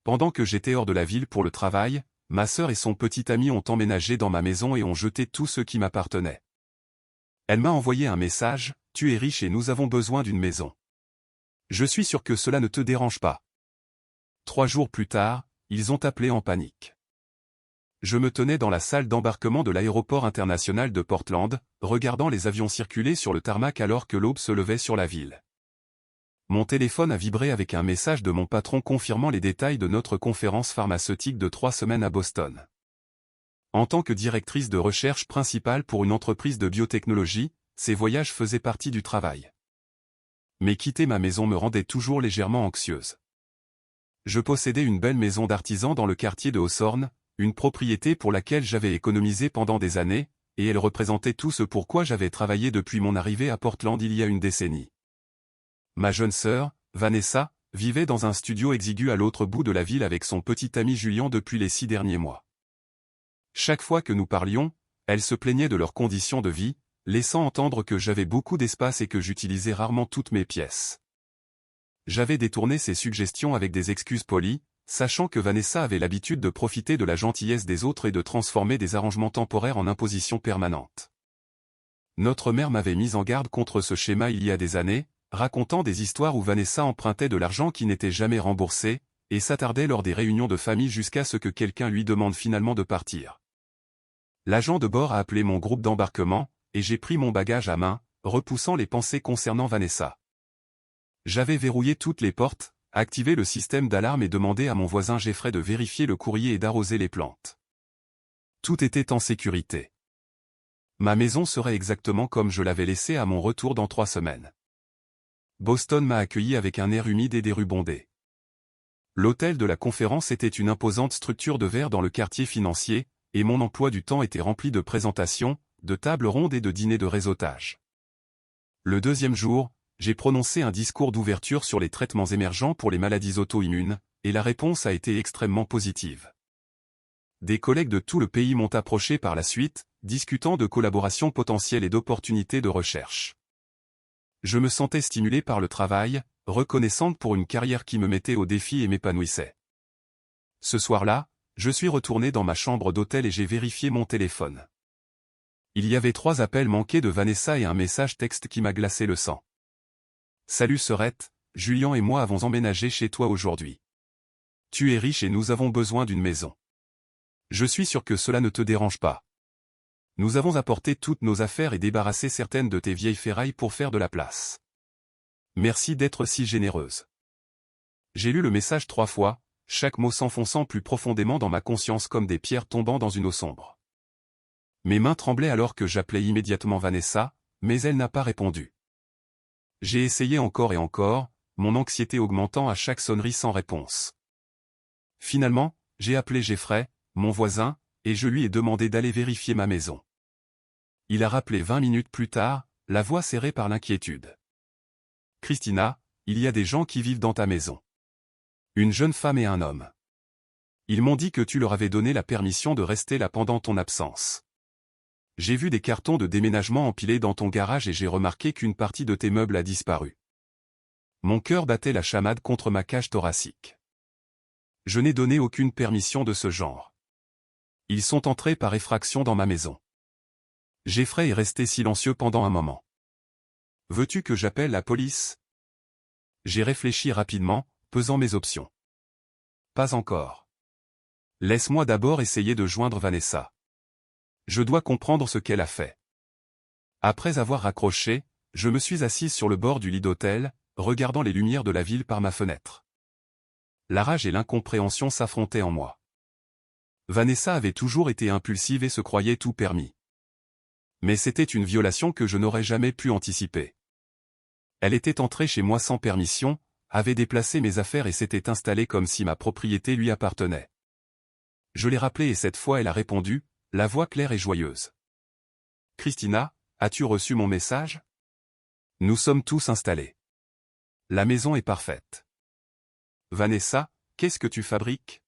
Pendant que j'étais hors de la ville pour le travail, ma sœur et son petit ami ont emménagé dans ma maison et ont jeté tout ce qui m'appartenait. Elle m'a envoyé un message, « Tu es riche et nous avons besoin d'une maison. Je suis sûr que cela ne te dérange pas. » 3 jours plus tard, ils ont appelé en panique. Je me tenais dans la salle d'embarquement de l'aéroport international de Portland, regardant les avions circuler sur le tarmac alors que l'aube se levait sur la ville. Mon téléphone a vibré avec un message de mon patron confirmant les détails de notre conférence pharmaceutique de 3 semaines à Boston. En tant que directrice de recherche principale pour une entreprise de biotechnologie, ces voyages faisaient partie du travail. Mais quitter ma maison me rendait toujours légèrement anxieuse. Je possédais une belle maison d'artisan dans le quartier de Hawthorne, une propriété pour laquelle j'avais économisé pendant des années, et elle représentait tout ce pourquoi j'avais travaillé depuis mon arrivée à Portland il y a une décennie. Ma jeune sœur, Vanessa, vivait dans un studio exigu à l'autre bout de la ville avec son petit ami Julian depuis les 6 derniers mois. Chaque fois que nous parlions, elle se plaignait de leurs conditions de vie, laissant entendre que j'avais beaucoup d'espace et que j'utilisais rarement toutes mes pièces. J'avais détourné ses suggestions avec des excuses polies, sachant que Vanessa avait l'habitude de profiter de la gentillesse des autres et de transformer des arrangements temporaires en impositions permanentes. Notre mère m'avait mis en garde contre ce schéma il y a des années, racontant des histoires où Vanessa empruntait de l'argent qui n'était jamais remboursé, et s'attardait lors des réunions de famille jusqu'à ce que quelqu'un lui demande finalement de partir. L'agent de bord a appelé mon groupe d'embarquement, et j'ai pris mon bagage à main, repoussant les pensées concernant Vanessa. J'avais verrouillé toutes les portes, activé le système d'alarme et demandé à mon voisin Jeffrey de vérifier le courrier et d'arroser les plantes. Tout était en sécurité. Ma maison serait exactement comme je l'avais laissée à mon retour dans 3 semaines. Boston m'a accueilli avec un air humide et des rues bondées. L'hôtel de la conférence était une imposante structure de verre dans le quartier financier, et mon emploi du temps était rempli de présentations, de tables rondes et de dîners de réseautage. Le 2e jour, j'ai prononcé un discours d'ouverture sur les traitements émergents pour les maladies auto-immunes, et la réponse a été extrêmement positive. Des collègues de tout le pays m'ont approché par la suite, discutant de collaborations potentielles et d'opportunités de recherche. Je me sentais stimulé par le travail, reconnaissante pour une carrière qui me mettait au défi et m'épanouissait. Ce soir-là, je suis retourné dans ma chambre d'hôtel et j'ai vérifié mon téléphone. Il y avait 3 appels manqués de Vanessa et un message texte qui m'a glacé le sang. « Salut sœurette, Julian et moi avons emménagé chez toi aujourd'hui. Tu es riche et nous avons besoin d'une maison. Je suis sûr que cela ne te dérange pas. Nous avons apporté toutes nos affaires et débarrassé certaines de tes vieilles ferrailles pour faire de la place. Merci d'être si généreuse. » J'ai lu le message 3 fois, chaque mot s'enfonçant plus profondément dans ma conscience comme des pierres tombant dans une eau sombre. Mes mains tremblaient alors que j'appelais immédiatement Vanessa, mais elle n'a pas répondu. J'ai essayé encore et encore, mon anxiété augmentant à chaque sonnerie sans réponse. Finalement, j'ai appelé Jeffrey, mon voisin, et je lui ai demandé d'aller vérifier ma maison. Il a rappelé 20 minutes plus tard, la voix serrée par l'inquiétude. « Christina, il y a des gens qui vivent dans ta maison. Une jeune femme et un homme. Ils m'ont dit que tu leur avais donné la permission de rester là pendant ton absence. J'ai vu des cartons de déménagement empilés dans ton garage et j'ai remarqué qu'une partie de tes meubles a disparu. » Mon cœur battait la chamade contre ma cage thoracique. Je n'ai donné aucune permission de ce genre. Ils sont entrés par effraction dans ma maison. Jeffrey est resté silencieux pendant un moment. « Veux-tu que j'appelle la police ?» J'ai réfléchi rapidement, pesant mes options. Pas encore. Laisse-moi d'abord essayer de joindre Vanessa. Je dois comprendre ce qu'elle a fait. Après avoir raccroché, je me suis assise sur le bord du lit d'hôtel, regardant les lumières de la ville par ma fenêtre. La rage et l'incompréhension s'affrontaient en moi. Vanessa avait toujours été impulsive et se croyait tout permis. Mais c'était une violation que je n'aurais jamais pu anticiper. Elle était entrée chez moi sans permission, avait déplacé mes affaires et s'était installée comme si ma propriété lui appartenait. Je l'ai rappelée et cette fois elle a répondu, la voix claire et joyeuse. « Christina, as-tu reçu mon message ? Nous sommes tous installés. La maison est parfaite. Vanessa, qu'est-ce que tu fabriques ? »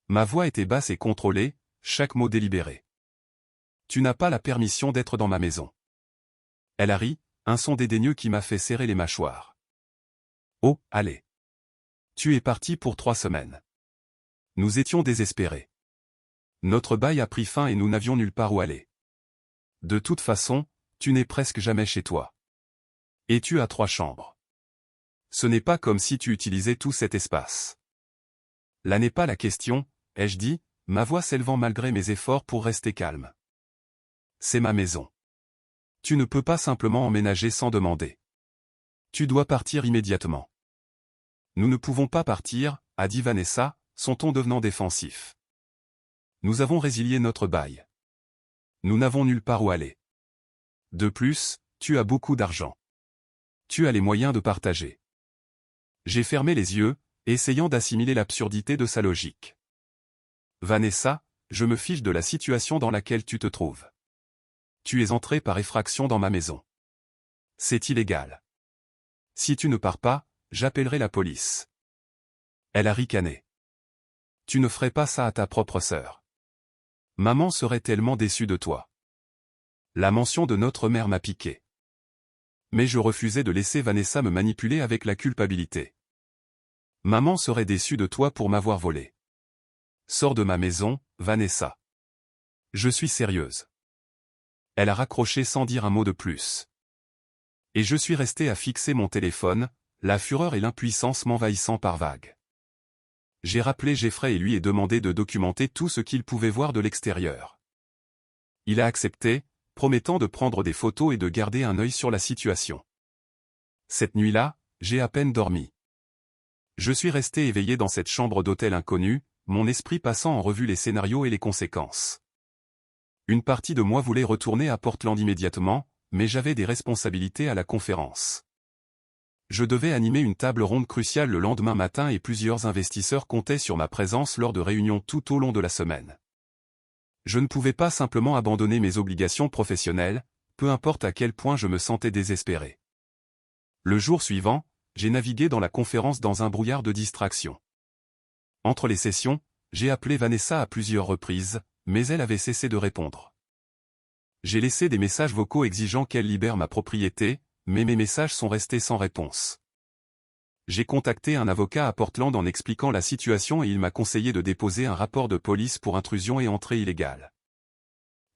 Ma voix était basse et contrôlée, chaque mot délibéré. « Tu n'as pas la permission d'être dans ma maison. » Elle a ri, un son dédaigneux qui m'a fait serrer les mâchoires. « Oh, allez. Tu es parti pour 3 semaines. Nous étions désespérés. Notre bail a pris fin et nous n'avions nulle part où aller. De toute façon, tu n'es presque jamais chez toi. Et tu as 3 chambres. Ce n'est pas comme si tu utilisais tout cet espace. Là n'est pas la question, ai-je dit, ma voix s'élevant malgré mes efforts pour rester calme. C'est ma maison. Tu ne peux pas simplement emménager sans demander. Tu dois partir immédiatement. Nous ne pouvons pas partir, a dit Vanessa, son ton devenant défensif. Nous avons résilié notre bail. Nous n'avons nulle part où aller. De plus, tu as beaucoup d'argent. Tu as les moyens de partager. J'ai fermé les yeux, essayant d'assimiler l'absurdité de sa logique. Vanessa, je me fiche de la situation dans laquelle tu te trouves. Tu es entrée par effraction dans ma maison. C'est illégal. Si tu ne pars pas, j'appellerai la police. Elle a ricané. Tu ne ferais pas ça à ta propre sœur. Maman serait tellement déçue de toi. La mention de notre mère m'a piqué. Mais je refusais de laisser Vanessa me manipuler avec la culpabilité. Maman serait déçue de toi pour m'avoir volé. Sors de ma maison, Vanessa. Je suis sérieuse. Elle a raccroché sans dire un mot de plus. Et je suis resté à fixer mon téléphone, la fureur et l'impuissance m'envahissant par vagues. J'ai rappelé Jeffrey et lui ai demandé de documenter tout ce qu'il pouvait voir de l'extérieur. Il a accepté, promettant de prendre des photos et de garder un œil sur la situation. Cette nuit-là, j'ai à peine dormi. Je suis resté éveillé dans cette chambre d'hôtel inconnue, mon esprit passant en revue les scénarios et les conséquences. Une partie de moi voulait retourner à Portland immédiatement, mais j'avais des responsabilités à la conférence. Je devais animer une table ronde cruciale le lendemain matin et plusieurs investisseurs comptaient sur ma présence lors de réunions tout au long de la semaine. Je ne pouvais pas simplement abandonner mes obligations professionnelles, peu importe à quel point je me sentais désespéré. Le jour suivant, j'ai navigué dans la conférence dans un brouillard de distraction. Entre les sessions, j'ai appelé Vanessa à plusieurs reprises, mais elle avait cessé de répondre. J'ai laissé des messages vocaux exigeant qu'elle libère ma propriété, mais mes messages sont restés sans réponse. J'ai contacté un avocat à Portland en expliquant la situation et il m'a conseillé de déposer un rapport de police pour intrusion et entrée illégale.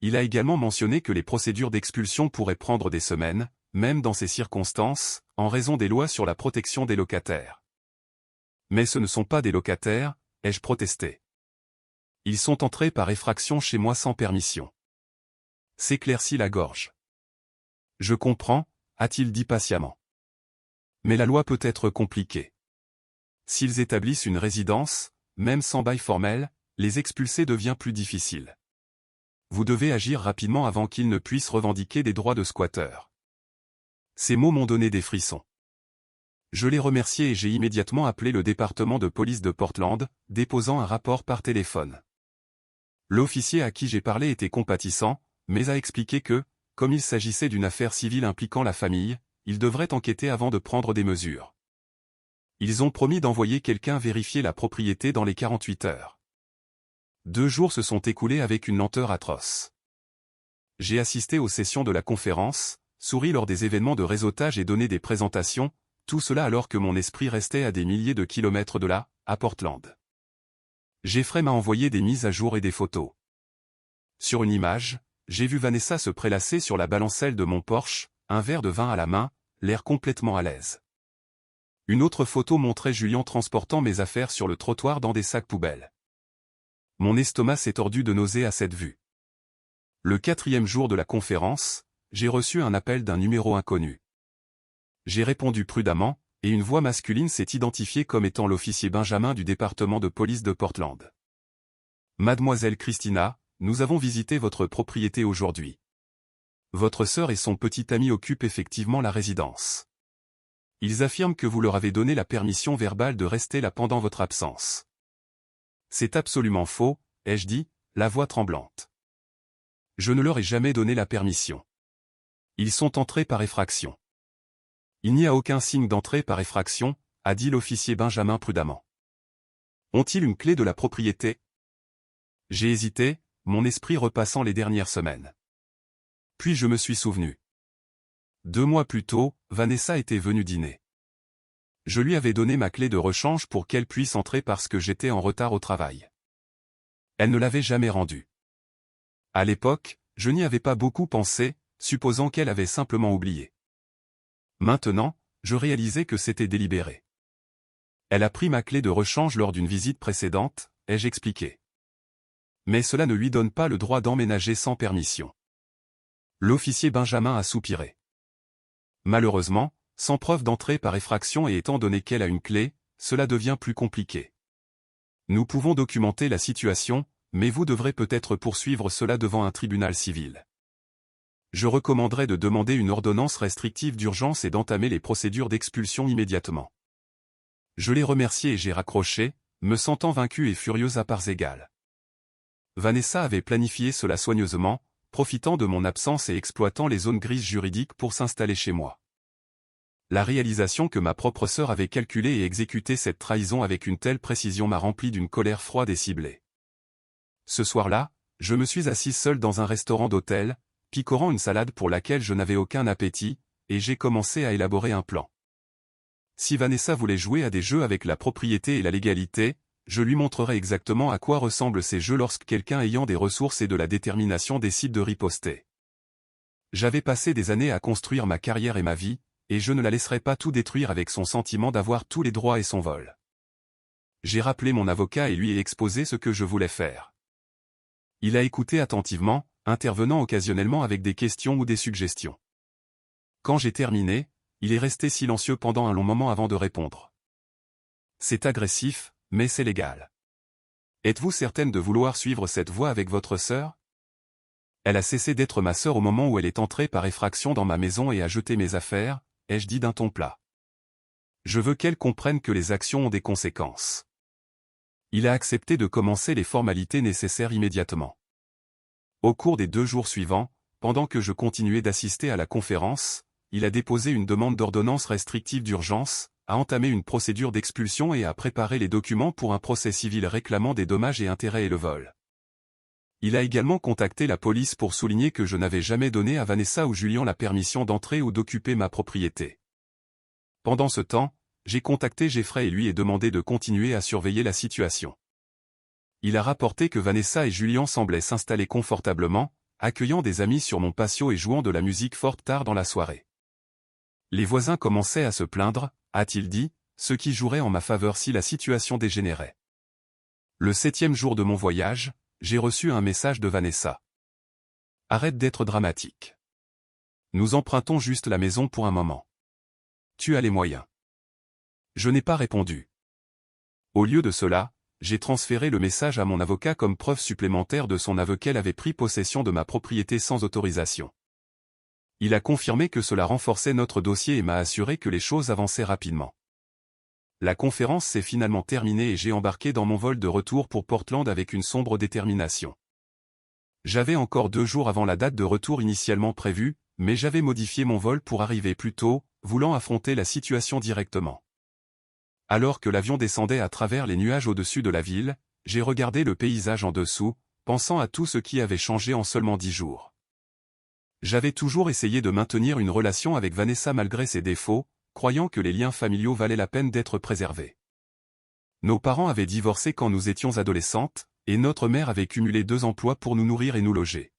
Il a également mentionné que les procédures d'expulsion pourraient prendre des semaines, même dans ces circonstances, en raison des lois sur la protection des locataires. Mais ce ne sont pas des locataires, ai-je protesté. Ils sont entrés par effraction chez moi sans permission. S'éclaircit la gorge. Je comprends, a-t-il dit patiemment. Mais la loi peut être compliquée. S'ils établissent une résidence, même sans bail formel, les expulser devient plus difficile. Vous devez agir rapidement avant qu'ils ne puissent revendiquer des droits de squatteurs. Ces mots m'ont donné des frissons. Je l'ai remercié et j'ai immédiatement appelé le département de police de Portland, déposant un rapport par téléphone. L'officier à qui j'ai parlé était compatissant, mais a expliqué que, comme il s'agissait d'une affaire civile impliquant la famille, ils devraient enquêter avant de prendre des mesures. Ils ont promis d'envoyer quelqu'un vérifier la propriété dans les 48 heures. 2 jours se sont écoulés avec une lenteur atroce. J'ai assisté aux sessions de la conférence, souri lors des événements de réseautage et donné des présentations, tout cela alors que mon esprit restait à des milliers de kilomètres de là, à Portland. Jeffrey m'a envoyé des mises à jour et des photos. Sur une image, j'ai vu Vanessa se prélasser sur la balancelle de mon Porsche, un verre de vin à la main, l'air complètement à l'aise. Une autre photo montrait Julien transportant mes affaires sur le trottoir dans des sacs poubelles. Mon estomac s'est tordu de nausée à cette vue. Le 4e jour de la conférence, j'ai reçu un appel d'un numéro inconnu. J'ai répondu prudemment, et une voix masculine s'est identifiée comme étant l'officier Benjamin du département de police de Portland. Mademoiselle Christina, nous avons visité votre propriété aujourd'hui. Votre sœur et son petit ami occupent effectivement la résidence. Ils affirment que vous leur avez donné la permission verbale de rester là pendant votre absence. C'est absolument faux, ai-je dit, la voix tremblante. Je ne leur ai jamais donné la permission. Ils sont entrés par effraction. Il n'y a aucun signe d'entrée par effraction, a dit l'officier Benjamin prudemment. Ont-ils une clé de la propriété? J'ai hésité, mon esprit repassant les dernières semaines. Puis je me suis souvenu. 2 mois plus tôt, Vanessa était venue dîner. Je lui avais donné ma clé de rechange pour qu'elle puisse entrer parce que j'étais en retard au travail. Elle ne l'avait jamais rendu. À l'époque, je n'y avais pas beaucoup pensé, supposant qu'elle avait simplement oublié. Maintenant, je réalisais que c'était délibéré. Elle a pris ma clé de rechange lors d'une visite précédente, ai-je expliqué. Mais cela ne lui donne pas le droit d'emménager sans permission. L'officier Benjamin a soupiré. Malheureusement, sans preuve d'entrée par effraction et étant donné qu'elle a une clé, cela devient plus compliqué. Nous pouvons documenter la situation, mais vous devrez peut-être poursuivre cela devant un tribunal civil. Je recommanderais de demander une ordonnance restrictive d'urgence et d'entamer les procédures d'expulsion immédiatement. Je l'ai remercié et j'ai raccroché, me sentant vaincu et furieuse à parts égales. Vanessa avait planifié cela soigneusement, profitant de mon absence et exploitant les zones grises juridiques pour s'installer chez moi. La réalisation que ma propre sœur avait calculé et exécuté cette trahison avec une telle précision m'a rempli d'une colère froide et ciblée. Ce soir-là, je me suis assis seul dans un restaurant d'hôtel, picorant une salade pour laquelle je n'avais aucun appétit, et j'ai commencé à élaborer un plan. Si Vanessa voulait jouer à des jeux avec la propriété et la légalité, je lui montrerai exactement à quoi ressemblent ces jeux lorsque quelqu'un ayant des ressources et de la détermination décide de riposter. J'avais passé des années à construire ma carrière et ma vie, et je ne la laisserai pas tout détruire avec son sentiment d'avoir tous les droits et son vol. J'ai rappelé mon avocat et lui ai exposé ce que je voulais faire. Il a écouté attentivement, intervenant occasionnellement avec des questions ou des suggestions. Quand j'ai terminé, il est resté silencieux pendant un long moment avant de répondre. C'est agressif, mais c'est légal. Êtes-vous certaine de vouloir suivre cette voie avec votre sœur? Elle a cessé d'être ma sœur au moment où elle est entrée par effraction dans ma maison et a jeté mes affaires, ai-je dit d'un ton plat. Je veux qu'elle comprenne que les actions ont des conséquences. Il a accepté de commencer les formalités nécessaires immédiatement. Au cours des 2 jours suivants, pendant que je continuais d'assister à la conférence, il a déposé une demande d'ordonnance restrictive d'urgence, a entamé une procédure d'expulsion et a préparé les documents pour un procès civil réclamant des dommages et intérêts et le vol. Il a également contacté la police pour souligner que je n'avais jamais donné à Vanessa ou Julien la permission d'entrer ou d'occuper ma propriété. Pendant ce temps, j'ai contacté Jeffrey et lui ai demandé de continuer à surveiller la situation. Il a rapporté que Vanessa et Julien semblaient s'installer confortablement, accueillant des amis sur mon patio et jouant de la musique forte tard dans la soirée. Les voisins commençaient à se plaindre, a-t-il dit, ce qui jouerait en ma faveur si la situation dégénérait. Le 7e jour de mon voyage, j'ai reçu un message de Vanessa. Arrête d'être dramatique. Nous empruntons juste la maison pour un moment. Tu as les moyens. Je n'ai pas répondu. Au lieu de cela, j'ai transféré le message à mon avocat comme preuve supplémentaire de son aveu qu'elle avait pris possession de ma propriété sans autorisation. Il a confirmé que cela renforçait notre dossier et m'a assuré que les choses avançaient rapidement. La conférence s'est finalement terminée et j'ai embarqué dans mon vol de retour pour Portland avec une sombre détermination. J'avais encore 2 jours avant la date de retour initialement prévue, mais j'avais modifié mon vol pour arriver plus tôt, voulant affronter la situation directement. Alors que l'avion descendait à travers les nuages au-dessus de la ville, j'ai regardé le paysage en dessous, pensant à tout ce qui avait changé en seulement 10 jours. J'avais toujours essayé de maintenir une relation avec Vanessa malgré ses défauts, croyant que les liens familiaux valaient la peine d'être préservés. Nos parents avaient divorcé quand nous étions adolescentes, et notre mère avait cumulé 2 emplois pour nous nourrir et nous loger.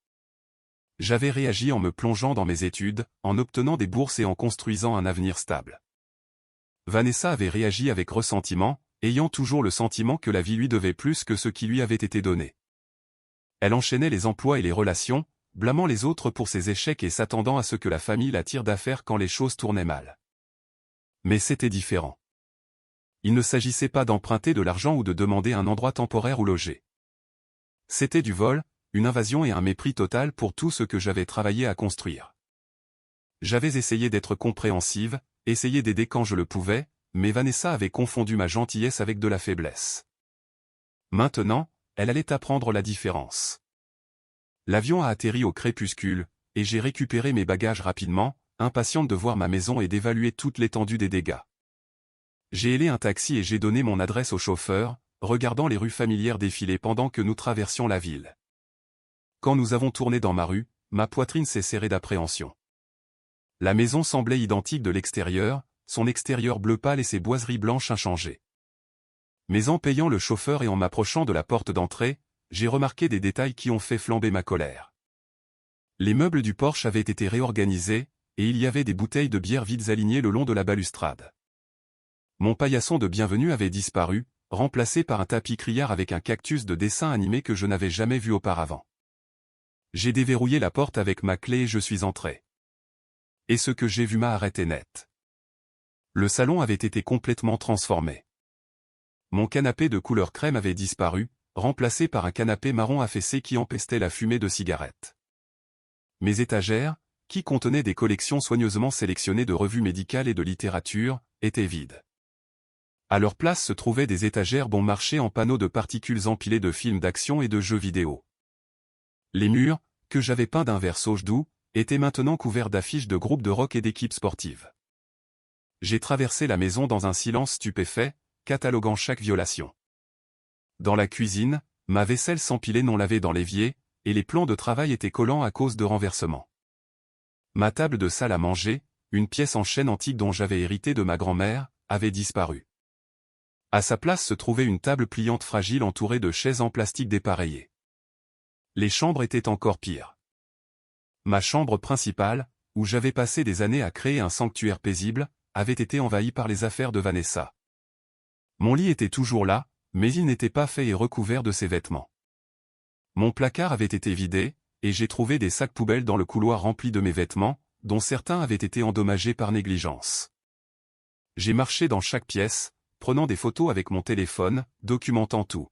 J'avais réagi en me plongeant dans mes études, en obtenant des bourses et en construisant un avenir stable. Vanessa avait réagi avec ressentiment, ayant toujours le sentiment que la vie lui devait plus que ce qui lui avait été donné. Elle enchaînait les emplois et les relations, blâmant les autres pour ses échecs et s'attendant à ce que la famille la tire d'affaire quand les choses tournaient mal. Mais c'était différent. Il ne s'agissait pas d'emprunter de l'argent ou de demander un endroit temporaire où loger. C'était du vol, une invasion et un mépris total pour tout ce que j'avais travaillé à construire. J'avais essayé d'être compréhensive, essayé d'aider quand je le pouvais, mais Vanessa avait confondu ma gentillesse avec de la faiblesse. Maintenant, elle allait apprendre la différence. L'avion a atterri au crépuscule, et j'ai récupéré mes bagages rapidement, impatiente de voir ma maison et d'évaluer toute l'étendue des dégâts. J'ai hélé un taxi et j'ai donné mon adresse au chauffeur, regardant les rues familières défiler pendant que nous traversions la ville. Quand nous avons tourné dans ma rue, ma poitrine s'est serrée d'appréhension. La maison semblait identique de l'extérieur, son extérieur bleu pâle et ses boiseries blanches inchangées. Mais en payant le chauffeur et en m'approchant de la porte d'entrée, j'ai remarqué des détails qui ont fait flamber ma colère. Les meubles du porche avaient été réorganisés, et il y avait des bouteilles de bière vides alignées le long de la balustrade. Mon paillasson de bienvenue avait disparu, remplacé par un tapis criard avec un cactus de dessin animé que je n'avais jamais vu auparavant. J'ai déverrouillé la porte avec ma clé et je suis entré. Et ce que j'ai vu m'a arrêté net. Le salon avait été complètement transformé. Mon canapé de couleur crème avait disparu, remplacé par un canapé marron affaissé qui empestait la fumée de cigarettes. Mes étagères, qui contenaient des collections soigneusement sélectionnées de revues médicales et de littérature, étaient vides. À leur place se trouvaient des étagères bon marché en panneaux de particules empilés de films d'action et de jeux vidéo. Les murs, que j'avais peints d'un vert sauge doux, étaient maintenant couverts d'affiches de groupes de rock et d'équipes sportives. J'ai traversé la maison dans un silence stupéfait, cataloguant chaque violation. Dans la cuisine, ma vaisselle s'empilait non lavée dans l'évier, et les plans de travail étaient collants à cause de renversements. Ma table de salle à manger, une pièce en chêne antique dont j'avais hérité de ma grand-mère, avait disparu. À sa place se trouvait une table pliante fragile entourée de chaises en plastique dépareillées. Les chambres étaient encore pires. Ma chambre principale, où j'avais passé des années à créer un sanctuaire paisible, avait été envahie par les affaires de Vanessa. Mon lit était toujours là, mais il n'était pas fait et recouvert de ses vêtements. Mon placard avait été vidé, et j'ai trouvé des sacs poubelles dans le couloir remplis de mes vêtements, dont certains avaient été endommagés par négligence. J'ai marché dans chaque pièce, prenant des photos avec mon téléphone, documentant tout.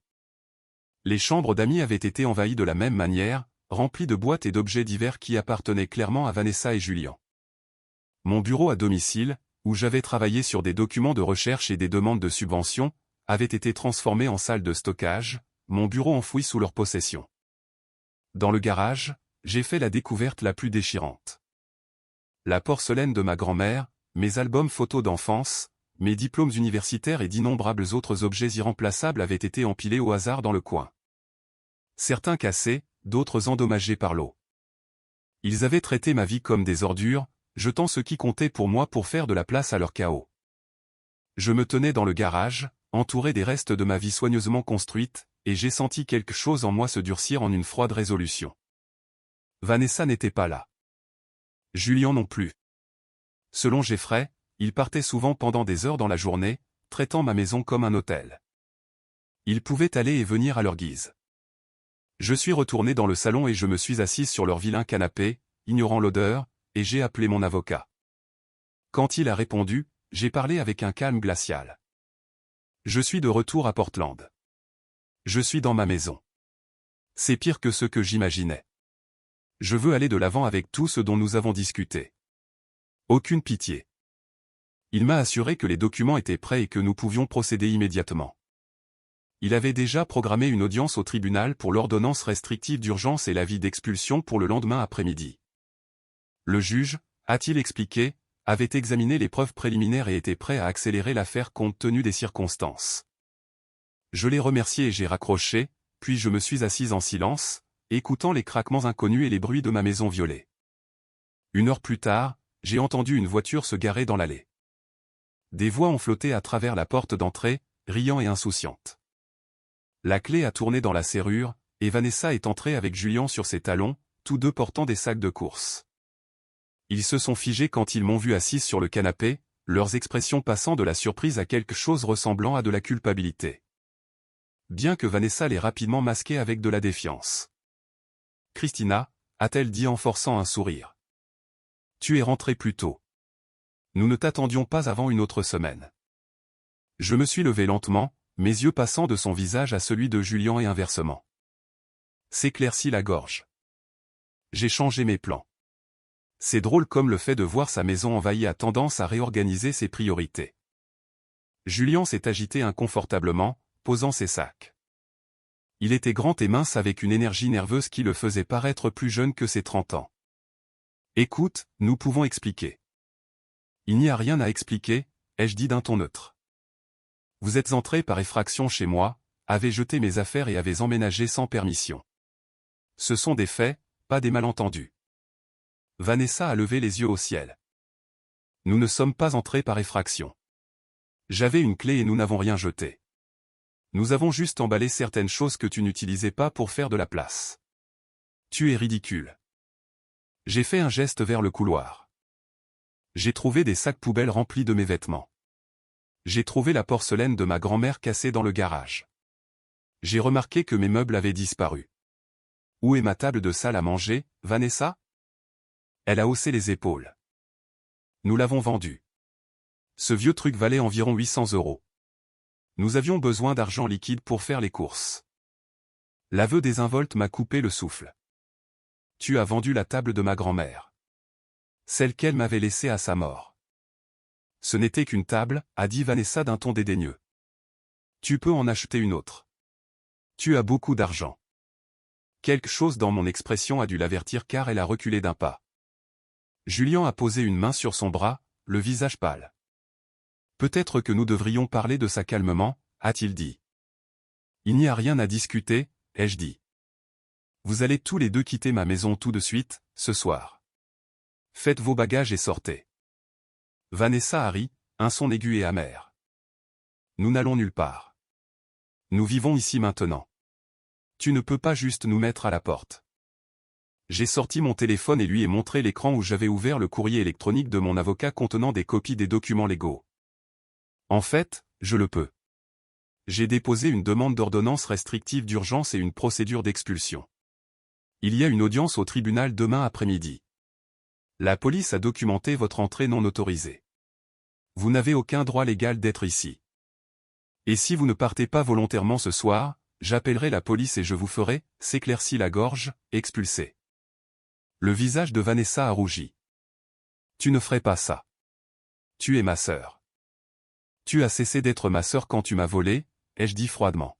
Les chambres d'amis avaient été envahies de la même manière, remplies de boîtes et d'objets divers qui appartenaient clairement à Vanessa et Julien. Mon bureau à domicile, où j'avais travaillé sur des documents de recherche et des demandes de subventions, avait été transformé en salle de stockage, mon bureau enfoui sous leur possession. Dans le garage, j'ai fait la découverte la plus déchirante. La porcelaine de ma grand-mère, mes albums photos d'enfance, mes diplômes universitaires et d'innombrables autres objets irremplaçables avaient été empilés au hasard dans le coin. Certains cassés, d'autres endommagés par l'eau. Ils avaient traité ma vie comme des ordures, jetant ce qui comptait pour moi pour faire de la place à leur chaos. Je me tenais dans le garage, entouré des restes de ma vie soigneusement construite, et j'ai senti quelque chose en moi se durcir en une froide résolution. Vanessa n'était pas là. Julien non plus. Selon Jeffrey, il partait souvent pendant des heures dans la journée, traitant ma maison comme un hôtel. Ils pouvaient aller et venir à leur guise. Je suis retourné dans le salon et je me suis assise sur leur vilain canapé, ignorant l'odeur, et j'ai appelé mon avocat. Quand il a répondu, j'ai parlé avec un calme glacial. Je suis de retour à Portland. Je suis dans ma maison. C'est pire que ce que j'imaginais. Je veux aller de l'avant avec tout ce dont nous avons discuté. Aucune pitié. Il m'a assuré que les documents étaient prêts et que nous pouvions procéder immédiatement. Il avait déjà programmé une audience au tribunal pour l'ordonnance restrictive d'urgence et l'avis d'expulsion pour le lendemain après-midi. Le juge, a-t-il expliqué, avait examiné les preuves préliminaires et était prêt à accélérer l'affaire compte tenu des circonstances. Je l'ai remercié et j'ai raccroché, puis je me suis assise en silence, écoutant les craquements inconnus et les bruits de ma maison violée. 1 heure plus tard, j'ai entendu une voiture se garer dans l'allée. Des voix ont flotté à travers la porte d'entrée, riant et insouciantes. La clé a tourné dans la serrure, et Vanessa est entrée avec Julien sur ses talons, tous deux portant des sacs de course. Ils se sont figés quand ils m'ont vu assise sur le canapé, leurs expressions passant de la surprise à quelque chose ressemblant à de la culpabilité. Bien que Vanessa l'ait rapidement masqué avec de la défiance. « Christina » a-t-elle dit en forçant un sourire. « Tu es rentrée plus tôt. Nous ne t'attendions pas avant une autre semaine. » Je me suis levé lentement, mes yeux passant de son visage à celui de Julien et inversement. S'éclaircit la gorge. J'ai changé mes plans. C'est drôle comme le fait de voir sa maison envahie a tendance à réorganiser ses priorités. Julien s'est agité inconfortablement, posant ses sacs. Il était grand et mince avec une énergie nerveuse qui le faisait paraître plus jeune que ses 30 ans. « Écoute, nous pouvons expliquer. » « Il n'y a rien à expliquer, ai-je dit d'un ton neutre. Vous êtes entré par effraction chez moi, avez jeté mes affaires et avez emménagé sans permission. Ce sont des faits, pas des malentendus. Vanessa a levé les yeux au ciel. Nous ne sommes pas entrés par effraction. J'avais une clé et nous n'avons rien jeté. Nous avons juste emballé certaines choses que tu n'utilisais pas pour faire de la place. Tu es ridicule. J'ai fait un geste vers le couloir. J'ai trouvé des sacs poubelles remplis de mes vêtements. J'ai trouvé la porcelaine de ma grand-mère cassée dans le garage. J'ai remarqué que mes meubles avaient disparu. Où est ma table de salle à manger, Vanessa? Elle a haussé les épaules. Nous l'avons vendue. Ce vieux truc valait environ 800 €. Nous avions besoin d'argent liquide pour faire les courses. L'aveu désinvolte m'a coupé le souffle. Tu as vendu la table de ma grand-mère. Celle qu'elle m'avait laissée à sa mort. Ce n'était qu'une table, a dit Vanessa d'un ton dédaigneux. Tu peux en acheter une autre. Tu as beaucoup d'argent. Quelque chose dans mon expression a dû l'avertir car elle a reculé d'un pas. Julien a posé une main sur son bras, le visage pâle. Peut-être que nous devrions parler de ça calmement, a-t-il dit. Il n'y a rien à discuter, ai-je dit. Vous allez tous les deux quitter ma maison tout de suite, ce soir. Faites vos bagages et sortez. Vanessa a ri, un son aigu et amer. Nous n'allons nulle part. Nous vivons ici maintenant. Tu ne peux pas juste nous mettre à la porte. J'ai sorti mon téléphone et lui ai montré l'écran où j'avais ouvert le courrier électronique de mon avocat contenant des copies des documents légaux. En fait, je le peux. J'ai déposé une demande d'ordonnance restrictive d'urgence et une procédure d'expulsion. Il y a une audience au tribunal demain après-midi. La police a documenté votre entrée non autorisée. Vous n'avez aucun droit légal d'être ici. Et si vous ne partez pas volontairement ce soir, j'appellerai la police et je vous ferai, s'éclaircit la gorge, expulser. Le visage de Vanessa a rougi. Tu ne ferais pas ça. Tu es ma sœur. Tu as cessé d'être ma sœur quand tu m'as volé, ai-je dit froidement.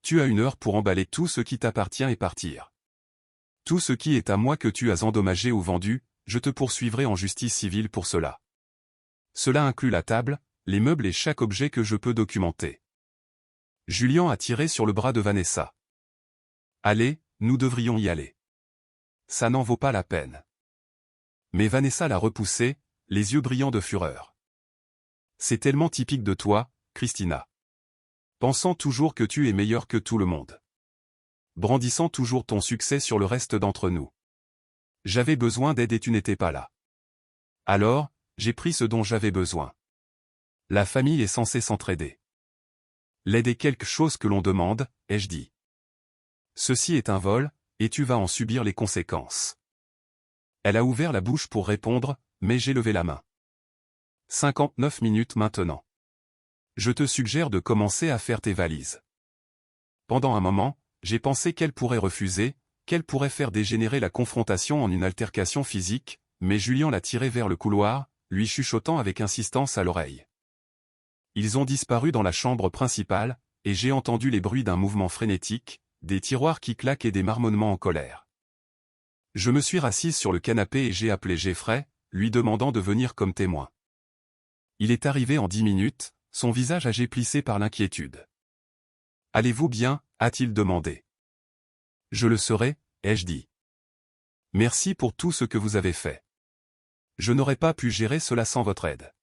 Tu as 1 heure pour emballer tout ce qui t'appartient et partir. Tout ce qui est à moi que tu as endommagé ou vendu, je te poursuivrai en justice civile pour cela. Cela inclut la table, les meubles et chaque objet que je peux documenter. Julien a tiré sur le bras de Vanessa. Allez, nous devrions y aller. Ça n'en vaut pas la peine. Mais Vanessa l'a repoussé, les yeux brillants de fureur. C'est tellement typique de toi, Christina. Pensant toujours que tu es meilleur que tout le monde. Brandissant toujours ton succès sur le reste d'entre nous. J'avais besoin d'aide et tu n'étais pas là. Alors, j'ai pris ce dont j'avais besoin. La famille est censée s'entraider. L'aide est quelque chose que l'on demande, ai-je dit. Ceci est un vol, et tu vas en subir les conséquences. Elle a ouvert la bouche pour répondre, mais j'ai levé la main. 59 minutes maintenant. Je te suggère de commencer à faire tes valises. Pendant un moment, j'ai pensé qu'elle pourrait refuser, qu'elle pourrait faire dégénérer la confrontation en une altercation physique, mais Julien l'a tirée vers le couloir, lui chuchotant avec insistance à l'oreille. Ils ont disparu dans la chambre principale, et j'ai entendu les bruits d'un mouvement frénétique, des tiroirs qui claquent et des marmonnements en colère. Je me suis rassise sur le canapé et j'ai appelé Jeffrey, lui demandant de venir comme témoin. Il est arrivé en 10 minutes, son visage âgé plissé par l'inquiétude. « Allez-vous bien » a-t-il demandé. « Je le serai » ai-je dit. « Merci pour tout ce que vous avez fait. Je n'aurais pas pu gérer cela sans votre aide. »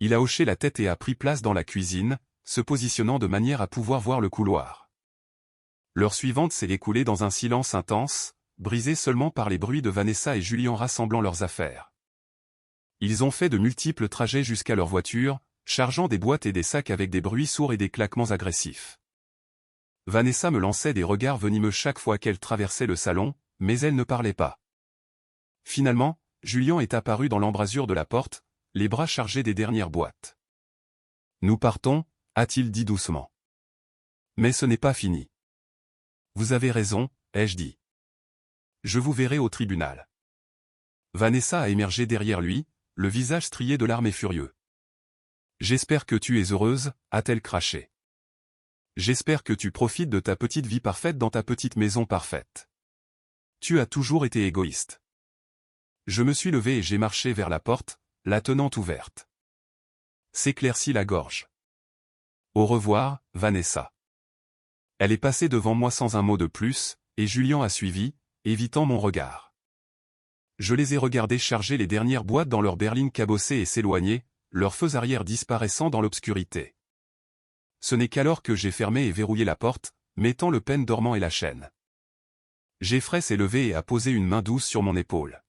Il a hoché la tête et a pris place dans la cuisine, se positionnant de manière à pouvoir voir le couloir. L'heure suivante s'est écoulée dans un silence intense, brisé seulement par les bruits de Vanessa et Julien rassemblant leurs affaires. Ils ont fait de multiples trajets jusqu'à leur voiture, chargeant des boîtes et des sacs avec des bruits sourds et des claquements agressifs. Vanessa me lançait des regards venimeux chaque fois qu'elle traversait le salon, mais elle ne parlait pas. Finalement, Julien est apparu dans l'embrasure de la porte, les bras chargés des dernières boîtes. « Nous partons » a-t-il dit doucement. « Mais ce n'est pas fini. »« Vous avez raison » ai-je dit. « Je vous verrai au tribunal. » Vanessa a émergé derrière lui, le visage strié de larmes et furieux. « J'espère que tu es heureuse » a-t-elle craché. « J'espère que tu profites de ta petite vie parfaite dans ta petite maison parfaite. Tu as toujours été égoïste. » Je me suis levé et j'ai marché vers la porte, la tenant ouverte. S'éclaircit la gorge. « Au revoir, Vanessa. » Elle est passée devant moi sans un mot de plus, et Julien a suivi, évitant mon regard. Je les ai regardés charger les dernières boîtes dans leur berline cabossée et s'éloigner, leurs feux arrière disparaissant dans l'obscurité. ce n'est qu'alors que j'ai fermé et verrouillé la porte, mettant le peine dormant et la chaîne. Jeffrey s'est levé et a posé une main douce sur mon épaule.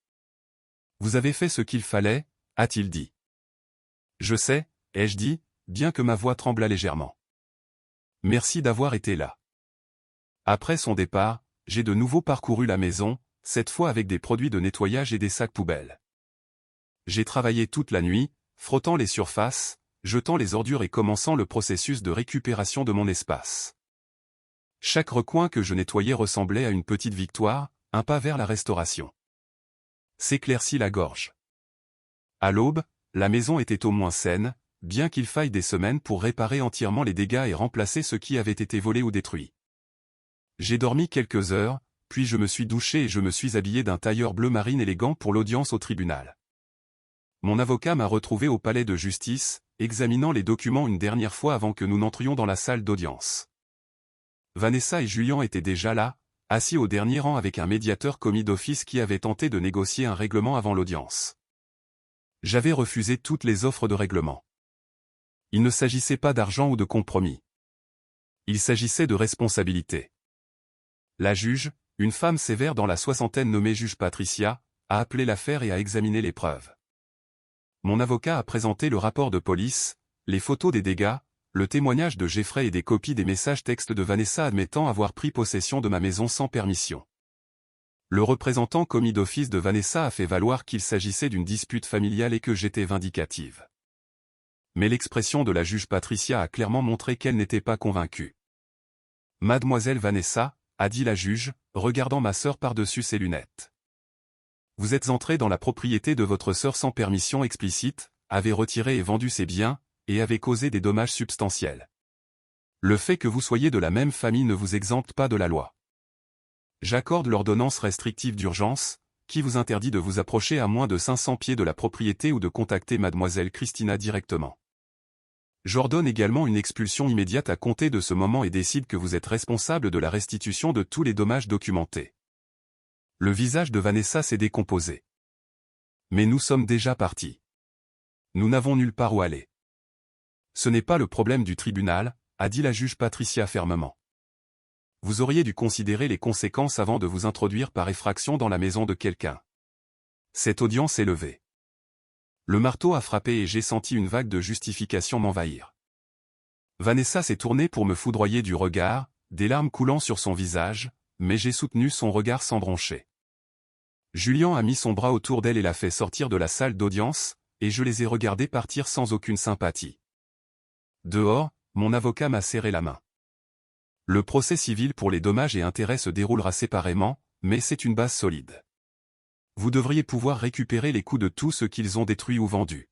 « Vous avez fait ce qu'il fallait » a-t-il dit. « Je sais » ai-je dit, bien que ma voix tremblât légèrement. « Merci d'avoir été là. » Après son départ, j'ai de nouveau parcouru la maison, cette fois avec des produits de nettoyage et des sacs poubelles. J'ai travaillé toute la nuit, frottant les surfaces, jetant les ordures et commençant le processus de récupération de mon espace. Chaque recoin que je nettoyais ressemblait à une petite victoire, un pas vers la restauration. S'éclaircit la gorge. À l'aube, la maison était au moins saine, bien qu'il faille des semaines pour réparer entièrement les dégâts et remplacer ce qui avait été volé ou détruit. J'ai dormi quelques heures, puis je me suis douché et je me suis habillé d'un tailleur bleu marine élégant pour l'audience au tribunal. Mon avocat m'a retrouvé au palais de justice, examinant les documents une dernière fois avant que nous n'entrions dans la salle d'audience. Vanessa et Julien étaient déjà là, assis au dernier rang avec un médiateur commis d'office qui avait tenté de négocier un règlement avant l'audience. J'avais refusé toutes les offres de règlement. Il ne s'agissait pas d'argent ou de compromis. Il s'agissait de responsabilité. La juge, une femme sévère dans la soixantaine nommée juge Patricia, a appelé l'affaire et a examiné les preuves. Mon avocat a présenté le rapport de police, les photos des dégâts, le témoignage de Jeffrey et des copies des messages textes de Vanessa admettant avoir pris possession de ma maison sans permission. Le représentant commis d'office de Vanessa a fait valoir qu'il s'agissait d'une dispute familiale et que j'étais vindicative. Mais l'expression de la juge Patricia a clairement montré qu'elle n'était pas convaincue. « Mademoiselle Vanessa », a dit la juge, regardant ma sœur par-dessus ses lunettes. « Vous êtes entrée dans la propriété de votre sœur sans permission explicite, avez retiré et vendu ses biens, et avez causé des dommages substantiels. Le fait que vous soyez de la même famille ne vous exempte pas de la loi. J'accorde l'ordonnance restrictive d'urgence, qui vous interdit de vous approcher à moins de 500 pieds de la propriété ou de contacter mademoiselle Christina directement. J'ordonne également une expulsion immédiate à compter de ce moment et décide que vous êtes responsable de la restitution de tous les dommages documentés. » Le visage de Vanessa s'est décomposé. « Mais nous sommes déjà partis. Nous n'avons nulle part où aller. » « Ce n'est pas le problème du tribunal, » a dit la juge Patricia fermement. « Vous auriez dû considérer les conséquences avant de vous introduire par effraction dans la maison de quelqu'un. » Cette audience est levée. Le marteau a frappé et j'ai senti une vague de justification m'envahir. Vanessa s'est tournée pour me foudroyer du regard, des larmes coulant sur son visage, mais j'ai soutenu son regard sans broncher. Julien a mis son bras autour d'elle et l'a fait sortir de la salle d'audience, et je les ai regardés partir sans aucune sympathie. Dehors, mon avocat m'a serré la main. Le procès civil pour les dommages et intérêts se déroulera séparément, mais c'est une base solide. Vous devriez pouvoir récupérer les coûts de tout ce qu'ils ont détruit ou vendu.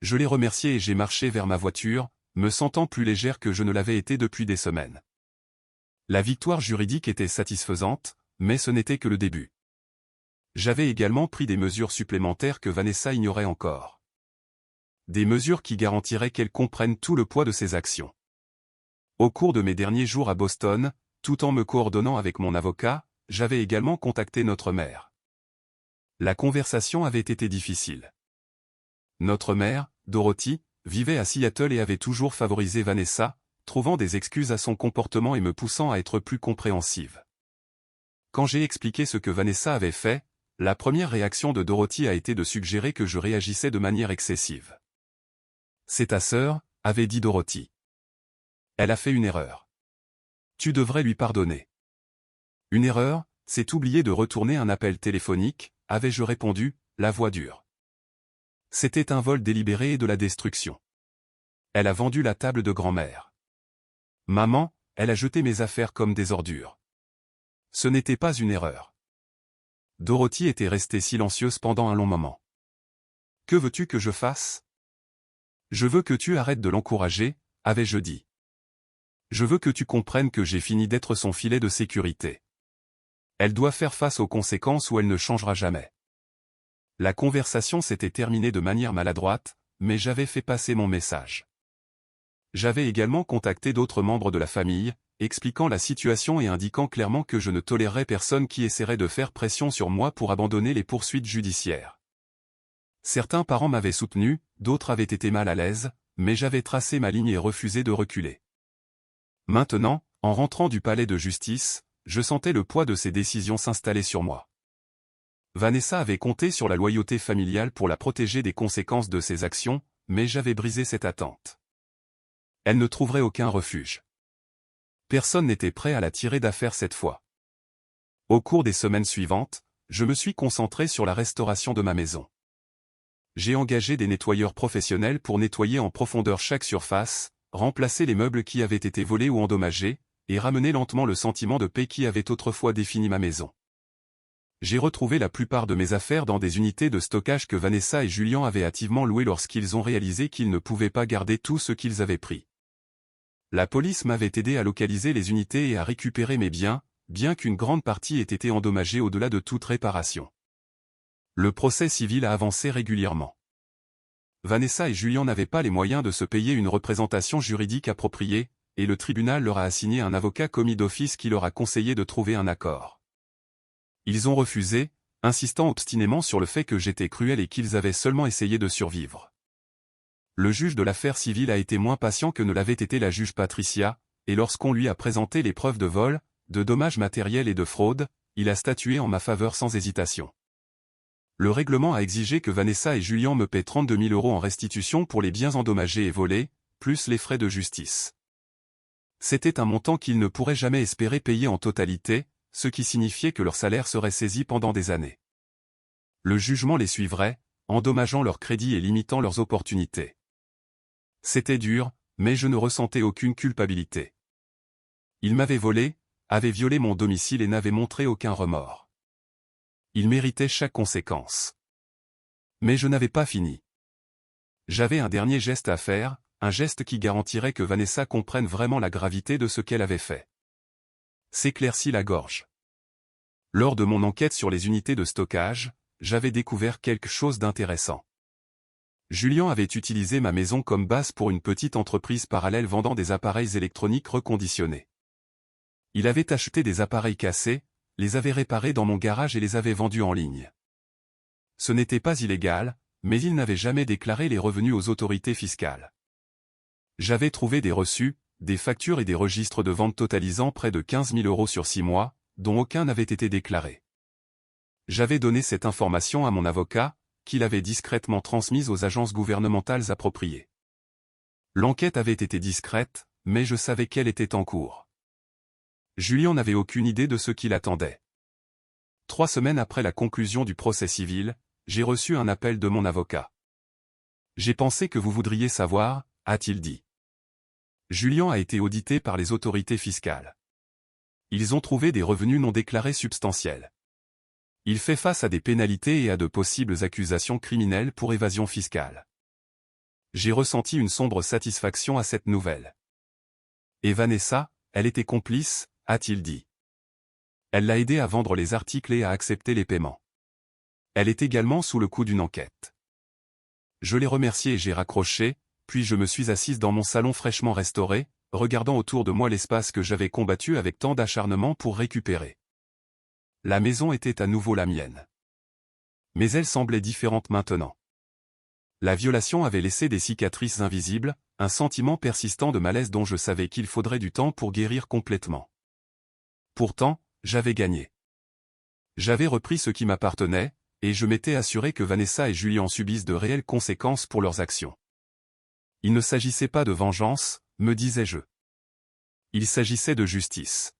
Je l'ai remercié et j'ai marché vers ma voiture, me sentant plus légère que je ne l'avais été depuis des semaines. La victoire juridique était satisfaisante, mais ce n'était que le début. J'avais également pris des mesures supplémentaires que Vanessa ignorait encore. Des mesures qui garantiraient qu'elle comprenne tout le poids de ses actions. Au cours de mes derniers jours à Boston, tout en me coordonnant avec mon avocat, j'avais également contacté notre mère. La conversation avait été difficile. Notre mère, Dorothy, vivait à Seattle et avait toujours favorisé Vanessa, trouvant des excuses à son comportement et me poussant à être plus compréhensive. Quand j'ai expliqué ce que Vanessa avait fait, la première réaction de Dorothy a été de suggérer que je réagissais de manière excessive. « C'est ta sœur » avait dit Dorothy. « Elle a fait une erreur. Tu devrais lui pardonner. » « Une erreur, c'est oublier de retourner un appel téléphonique, avais-je répondu, la voix dure. C'était un vol délibéré et de la destruction. Elle a vendu la table de grand-mère. Maman, elle a jeté mes affaires comme des ordures. Ce n'était pas une erreur. Dorothy était restée silencieuse pendant un long moment. « Que veux-tu que je fasse ? » « Je veux que tu arrêtes de l'encourager, avais-je dit. Je veux que tu comprennes que j'ai fini d'être son filet de sécurité. Elle doit faire face aux conséquences ou elle ne changera jamais. » La conversation s'était terminée de manière maladroite, mais j'avais fait passer mon message. J'avais également contacté d'autres membres de la famille, expliquant la situation et indiquant clairement que je ne tolérerais personne qui essaierait de faire pression sur moi pour abandonner les poursuites judiciaires. Certains parents m'avaient soutenu, d'autres avaient été mal à l'aise, mais j'avais tracé ma ligne et refusé de reculer. Maintenant, en rentrant du palais de justice, je sentais le poids de ses décisions s'installer sur moi. Vanessa avait compté sur la loyauté familiale pour la protéger des conséquences de ses actions, mais j'avais brisé cette attente. Elle ne trouverait aucun refuge. Personne n'était prêt à la tirer d'affaire cette fois. Au cours des semaines suivantes, je me suis concentré sur la restauration de ma maison. J'ai engagé des nettoyeurs professionnels pour nettoyer en profondeur chaque surface, remplacer les meubles qui avaient été volés ou endommagés, et ramener lentement le sentiment de paix qui avait autrefois défini ma maison. J'ai retrouvé la plupart de mes affaires dans des unités de stockage que Vanessa et Julien avaient hâtivement louées lorsqu'ils ont réalisé qu'ils ne pouvaient pas garder tout ce qu'ils avaient pris. La police m'avait aidé à localiser les unités et à récupérer mes biens, bien qu'une grande partie ait été endommagée au-delà de toute réparation. Le procès civil a avancé régulièrement. Vanessa et Julien n'avaient pas les moyens de se payer une représentation juridique appropriée, et le tribunal leur a assigné un avocat commis d'office qui leur a conseillé de trouver un accord. Ils ont refusé, insistant obstinément sur le fait que j'étais cruel et qu'ils avaient seulement essayé de survivre. Le juge de l'affaire civile a été moins patient que ne l'avait été la juge Patricia, et lorsqu'on lui a présenté les preuves de vol, de dommages matériels et de fraude, il a statué en ma faveur sans hésitation. Le règlement a exigé que Vanessa et Julien me paient 32 000 € en restitution pour les biens endommagés et volés, plus les frais de justice. C'était un montant qu'ils ne pourraient jamais espérer payer en totalité, ce qui signifiait que leur salaire serait saisi pendant des années. Le jugement les suivrait, endommageant leur crédit et limitant leurs opportunités. C'était dur, mais je ne ressentais aucune culpabilité. Ils m'avaient volé, avaient violé mon domicile et n'avaient montré aucun remords. Ils méritaient chaque conséquence. Mais je n'avais pas fini. J'avais un dernier geste à faire, un geste qui garantirait que Vanessa comprenne vraiment la gravité de ce qu'elle avait fait. S'éclaircit la gorge. Lors de mon enquête sur les unités de stockage, j'avais découvert quelque chose d'intéressant. Julien avait utilisé ma maison comme base pour une petite entreprise parallèle vendant des appareils électroniques reconditionnés. Il avait acheté des appareils cassés, les avait réparés dans mon garage et les avait vendus en ligne. Ce n'était pas illégal, mais il n'avait jamais déclaré les revenus aux autorités fiscales. J'avais trouvé des reçus, des factures et des registres de vente totalisant près de 15 000 € sur 6 mois, dont aucun n'avait été déclaré. J'avais donné cette information à mon avocat, qui l'avait discrètement transmise aux agences gouvernementales appropriées. L'enquête avait été discrète, mais je savais qu'elle était en cours. Julien n'avait aucune idée de ce qui l'attendait. 3 semaines après la conclusion du procès civil, j'ai reçu un appel de mon avocat. « J'ai pensé que vous voudriez savoir », a-t-il dit. Julien a été audité par les autorités fiscales. Ils ont trouvé des revenus non déclarés substantiels. Il fait face à des pénalités et à de possibles accusations criminelles pour évasion fiscale. J'ai ressenti une sombre satisfaction à cette nouvelle. Et Vanessa, elle était complice, a-t-il dit. Elle l'a aidé à vendre les articles et à accepter les paiements. Elle est également sous le coup d'une enquête. Je l'ai remerciée et j'ai raccroché, puis je me suis assise dans mon salon fraîchement restauré, regardant autour de moi l'espace que j'avais combattu avec tant d'acharnement pour récupérer. La maison était à nouveau la mienne. Mais elle semblait différente maintenant. La violation avait laissé des cicatrices invisibles, un sentiment persistant de malaise dont je savais qu'il faudrait du temps pour guérir complètement. Pourtant, j'avais gagné. J'avais repris ce qui m'appartenait, et je m'étais assuré que Vanessa et Julien subissent de réelles conséquences pour leurs actions. Il ne s'agissait pas de vengeance, me disais-je. Il s'agissait de justice.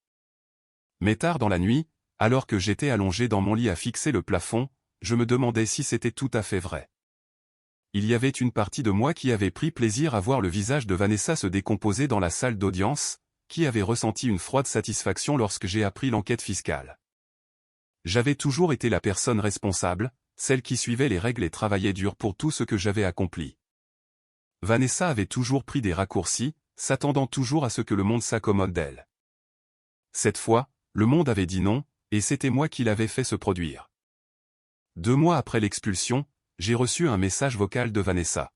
Mais tard dans la nuit, alors que j'étais allongé dans mon lit à fixer le plafond, je me demandais si c'était tout à fait vrai. Il y avait une partie de moi qui avait pris plaisir à voir le visage de Vanessa se décomposer dans la salle d'audience, qui avait ressenti une froide satisfaction lorsque j'ai appris l'enquête fiscale. J'avais toujours été la personne responsable, celle qui suivait les règles et travaillait dur pour tout ce que j'avais accompli. Vanessa avait toujours pris des raccourcis, s'attendant toujours à ce que le monde s'accommode d'elle. Cette fois, le monde avait dit non, et c'était moi qui l'avais fait se produire. 2 mois après l'expulsion, j'ai reçu un message vocal de Vanessa.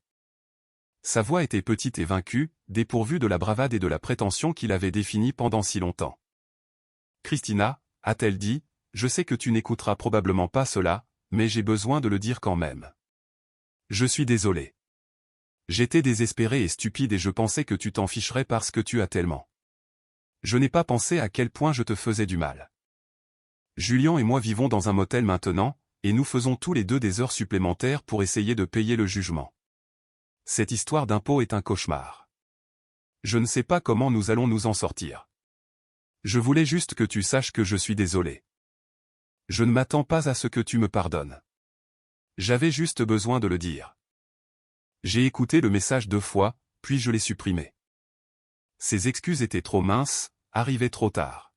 Sa voix était petite et vaincue, dépourvue de la bravade et de la prétention qu'il avait définie pendant si longtemps. « Christina », a-t-elle dit, « je sais que tu n'écouteras probablement pas cela, mais j'ai besoin de le dire quand même. Je suis désolé. J'étais désespéré et stupide et je pensais que tu t'en ficherais parce que tu as tellement. Je n'ai pas pensé à quel point je te faisais du mal. Julien et moi vivons dans un motel maintenant, et nous faisons tous les deux des heures supplémentaires pour essayer de payer le jugement. Cette histoire d'impôt est un cauchemar. Je ne sais pas comment nous allons nous en sortir. Je voulais juste que tu saches que je suis désolé. Je ne m'attends pas à ce que tu me pardonnes. J'avais juste besoin de le dire. J'ai écouté le message 2 fois, puis je l'ai supprimé. Ses excuses étaient trop minces, arrivaient trop tard.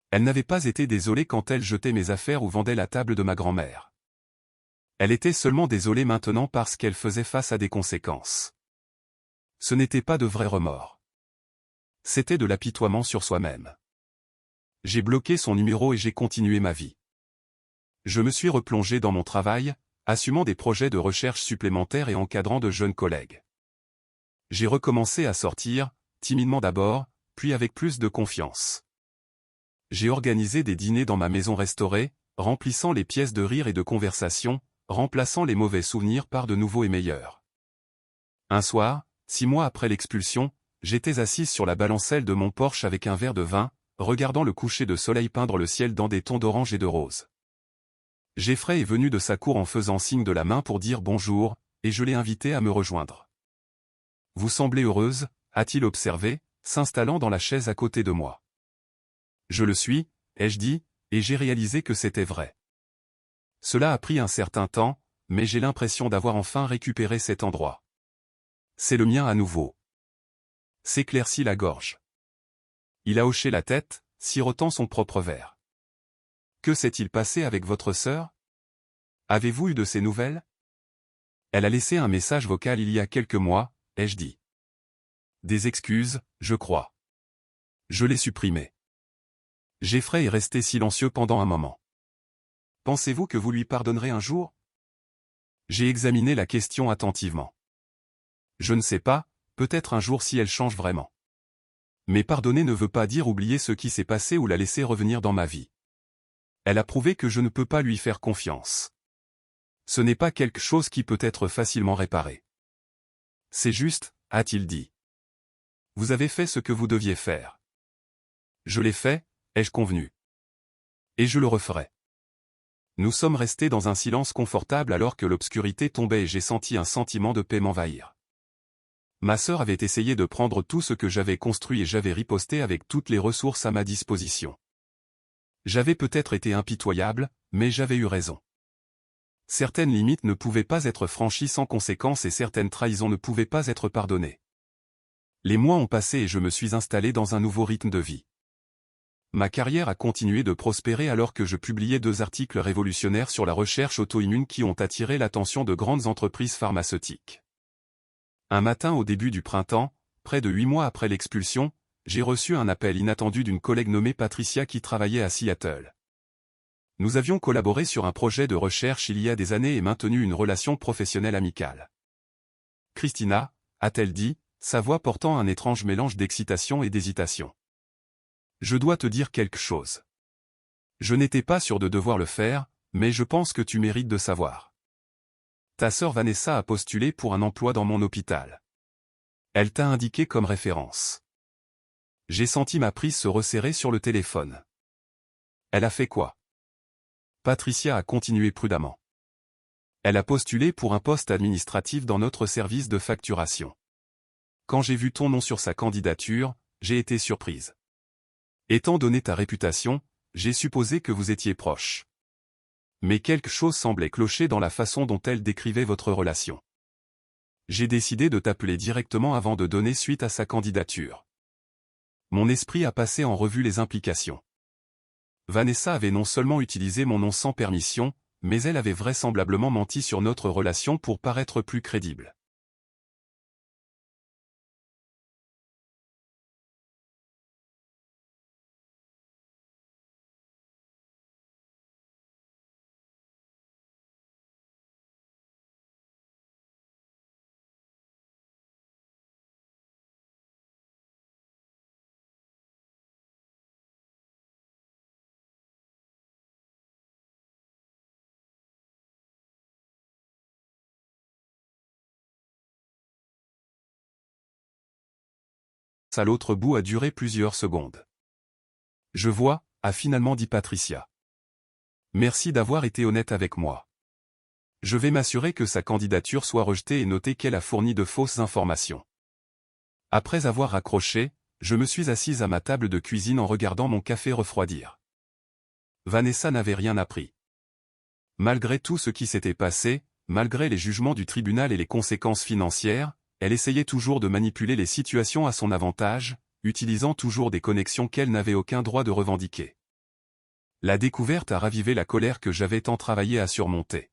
Elle n'avait pas été désolée quand elle jetait mes affaires ou vendait la table de ma grand-mère. Elle était seulement désolée maintenant parce qu'elle faisait face à des conséquences. Ce n'était pas de vrai remords. C'était de l'apitoiement sur soi-même. J'ai bloqué son numéro et j'ai continué ma vie. Je me suis replongé dans mon travail, assumant des projets de recherche supplémentaires et encadrant de jeunes collègues. J'ai recommencé à sortir, timidement d'abord, puis avec plus de confiance. J'ai organisé des dîners dans ma maison restaurée, remplissant les pièces de rire et de conversation, remplaçant les mauvais souvenirs par de nouveaux et meilleurs. Un soir, 6 mois après l'expulsion, j'étais assise sur la balancelle de mon Porsche avec un verre de vin, regardant le coucher de soleil peindre le ciel dans des tons d'orange et de rose. Jeffrey est venu de sa cour en faisant signe de la main pour dire bonjour, et je l'ai invité à me rejoindre. « Vous semblez heureuse » a-t-il observé, s'installant dans la chaise à côté de moi. « Je le suis » ai-je dit, et j'ai réalisé que c'était vrai. Cela a pris un certain temps, mais j'ai l'impression d'avoir enfin récupéré cet endroit. C'est le mien à nouveau. S'éclaircit la gorge. Il a hoché la tête, sirotant son propre verre. Que s'est-il passé avec votre sœur? Avez-vous eu de ses nouvelles? Elle a laissé un message vocal il y a quelques mois, ai-je dit. Des excuses, je crois. Je l'ai supprimé. Jeffrey est resté silencieux pendant un moment. Pensez-vous que vous lui pardonnerez un jour? J'ai examiné la question attentivement. Je ne sais pas, peut-être un jour si elle change vraiment. Mais pardonner ne veut pas dire oublier ce qui s'est passé ou la laisser revenir dans ma vie. Elle a prouvé que je ne peux pas lui faire confiance. Ce n'est pas quelque chose qui peut être facilement réparé. C'est juste, a-t-il dit. Vous avez fait ce que vous deviez faire. Je l'ai fait, ai-je convenu. Et je le referai. Nous sommes restés dans un silence confortable alors que l'obscurité tombait et j'ai senti un sentiment de paix m'envahir. Ma sœur avait essayé de prendre tout ce que j'avais construit et j'avais riposté avec toutes les ressources à ma disposition. J'avais peut-être été impitoyable, mais j'avais eu raison. Certaines limites ne pouvaient pas être franchies sans conséquence et certaines trahisons ne pouvaient pas être pardonnées. Les mois ont passé et je me suis installé dans un nouveau rythme de vie. Ma carrière a continué de prospérer alors que je publiais 2 articles révolutionnaires sur la recherche auto-immune qui ont attiré l'attention de grandes entreprises pharmaceutiques. Un matin au début du printemps, près de 8 mois après l'expulsion, j'ai reçu un appel inattendu d'une collègue nommée Patricia qui travaillait à Seattle. Nous avions collaboré sur un projet de recherche il y a des années et maintenu une relation professionnelle amicale. Christina, a-t-elle dit, sa voix portant un étrange mélange d'excitation et d'hésitation. Je dois te dire quelque chose. Je n'étais pas sûr de devoir le faire, mais je pense que tu mérites de savoir. Ta sœur Vanessa a postulé pour un emploi dans mon hôpital. Elle t'a indiqué comme référence. J'ai senti ma prise se resserrer sur le téléphone. Elle a fait quoi? Patricia a continué prudemment. Elle a postulé pour un poste administratif dans notre service de facturation. Quand j'ai vu ton nom sur sa candidature, j'ai été surprise. Étant donné ta réputation, j'ai supposé que vous étiez proches. Mais quelque chose semblait clocher dans la façon dont elle décrivait votre relation. J'ai décidé de t'appeler directement avant de donner suite à sa candidature. Mon esprit a passé en revue les implications. Vanessa avait non seulement utilisé mon nom sans permission, mais elle avait vraisemblablement menti sur notre relation pour paraître plus crédible. à l'autre bout a duré plusieurs secondes. Je vois, a finalement dit Patricia. Merci d'avoir été honnête avec moi. Je vais m'assurer que sa candidature soit rejetée et noter qu'elle a fourni de fausses informations. Après avoir raccroché, je me suis assise à ma table de cuisine en regardant mon café refroidir. Vanessa n'avait rien appris. Malgré tout ce qui s'était passé, malgré les jugements du tribunal et les conséquences financières, elle essayait toujours de manipuler les situations à son avantage, utilisant toujours des connexions qu'elle n'avait aucun droit de revendiquer. La découverte a ravivé la colère que j'avais tant travaillé à surmonter.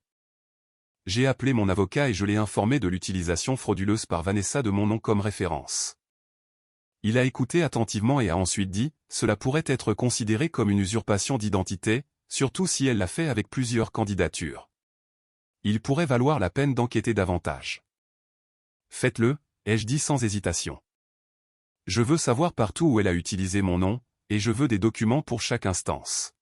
J'ai appelé mon avocat et je l'ai informé de l'utilisation frauduleuse par Vanessa de mon nom comme référence. Il a écouté attentivement et a ensuite dit, cela pourrait être considéré comme une usurpation d'identité, surtout si elle l'a fait avec plusieurs candidatures. Il pourrait valoir la peine d'enquêter davantage. Faites-le, ai-je dit sans hésitation. Je veux savoir partout où elle a utilisé mon nom, et je veux des documents pour chaque instance.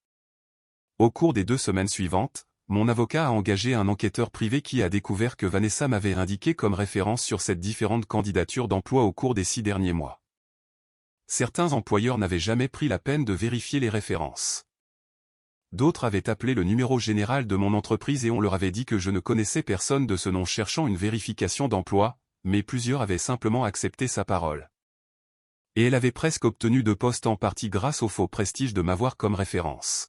Au cours des 2 semaines suivantes, mon avocat a engagé un enquêteur privé qui a découvert que Vanessa m'avait indiqué comme référence sur cette différentes candidatures d'emploi au cours des 6 derniers mois. Certains employeurs n'avaient jamais pris la peine de vérifier les références. D'autres avaient appelé le numéro général de mon entreprise et on leur avait dit que je ne connaissais personne de ce nom cherchant une vérification d'emploi, mais plusieurs avaient simplement accepté sa parole. Et elle avait presque obtenu 2 postes en partie grâce au faux prestige de m'avoir comme référence.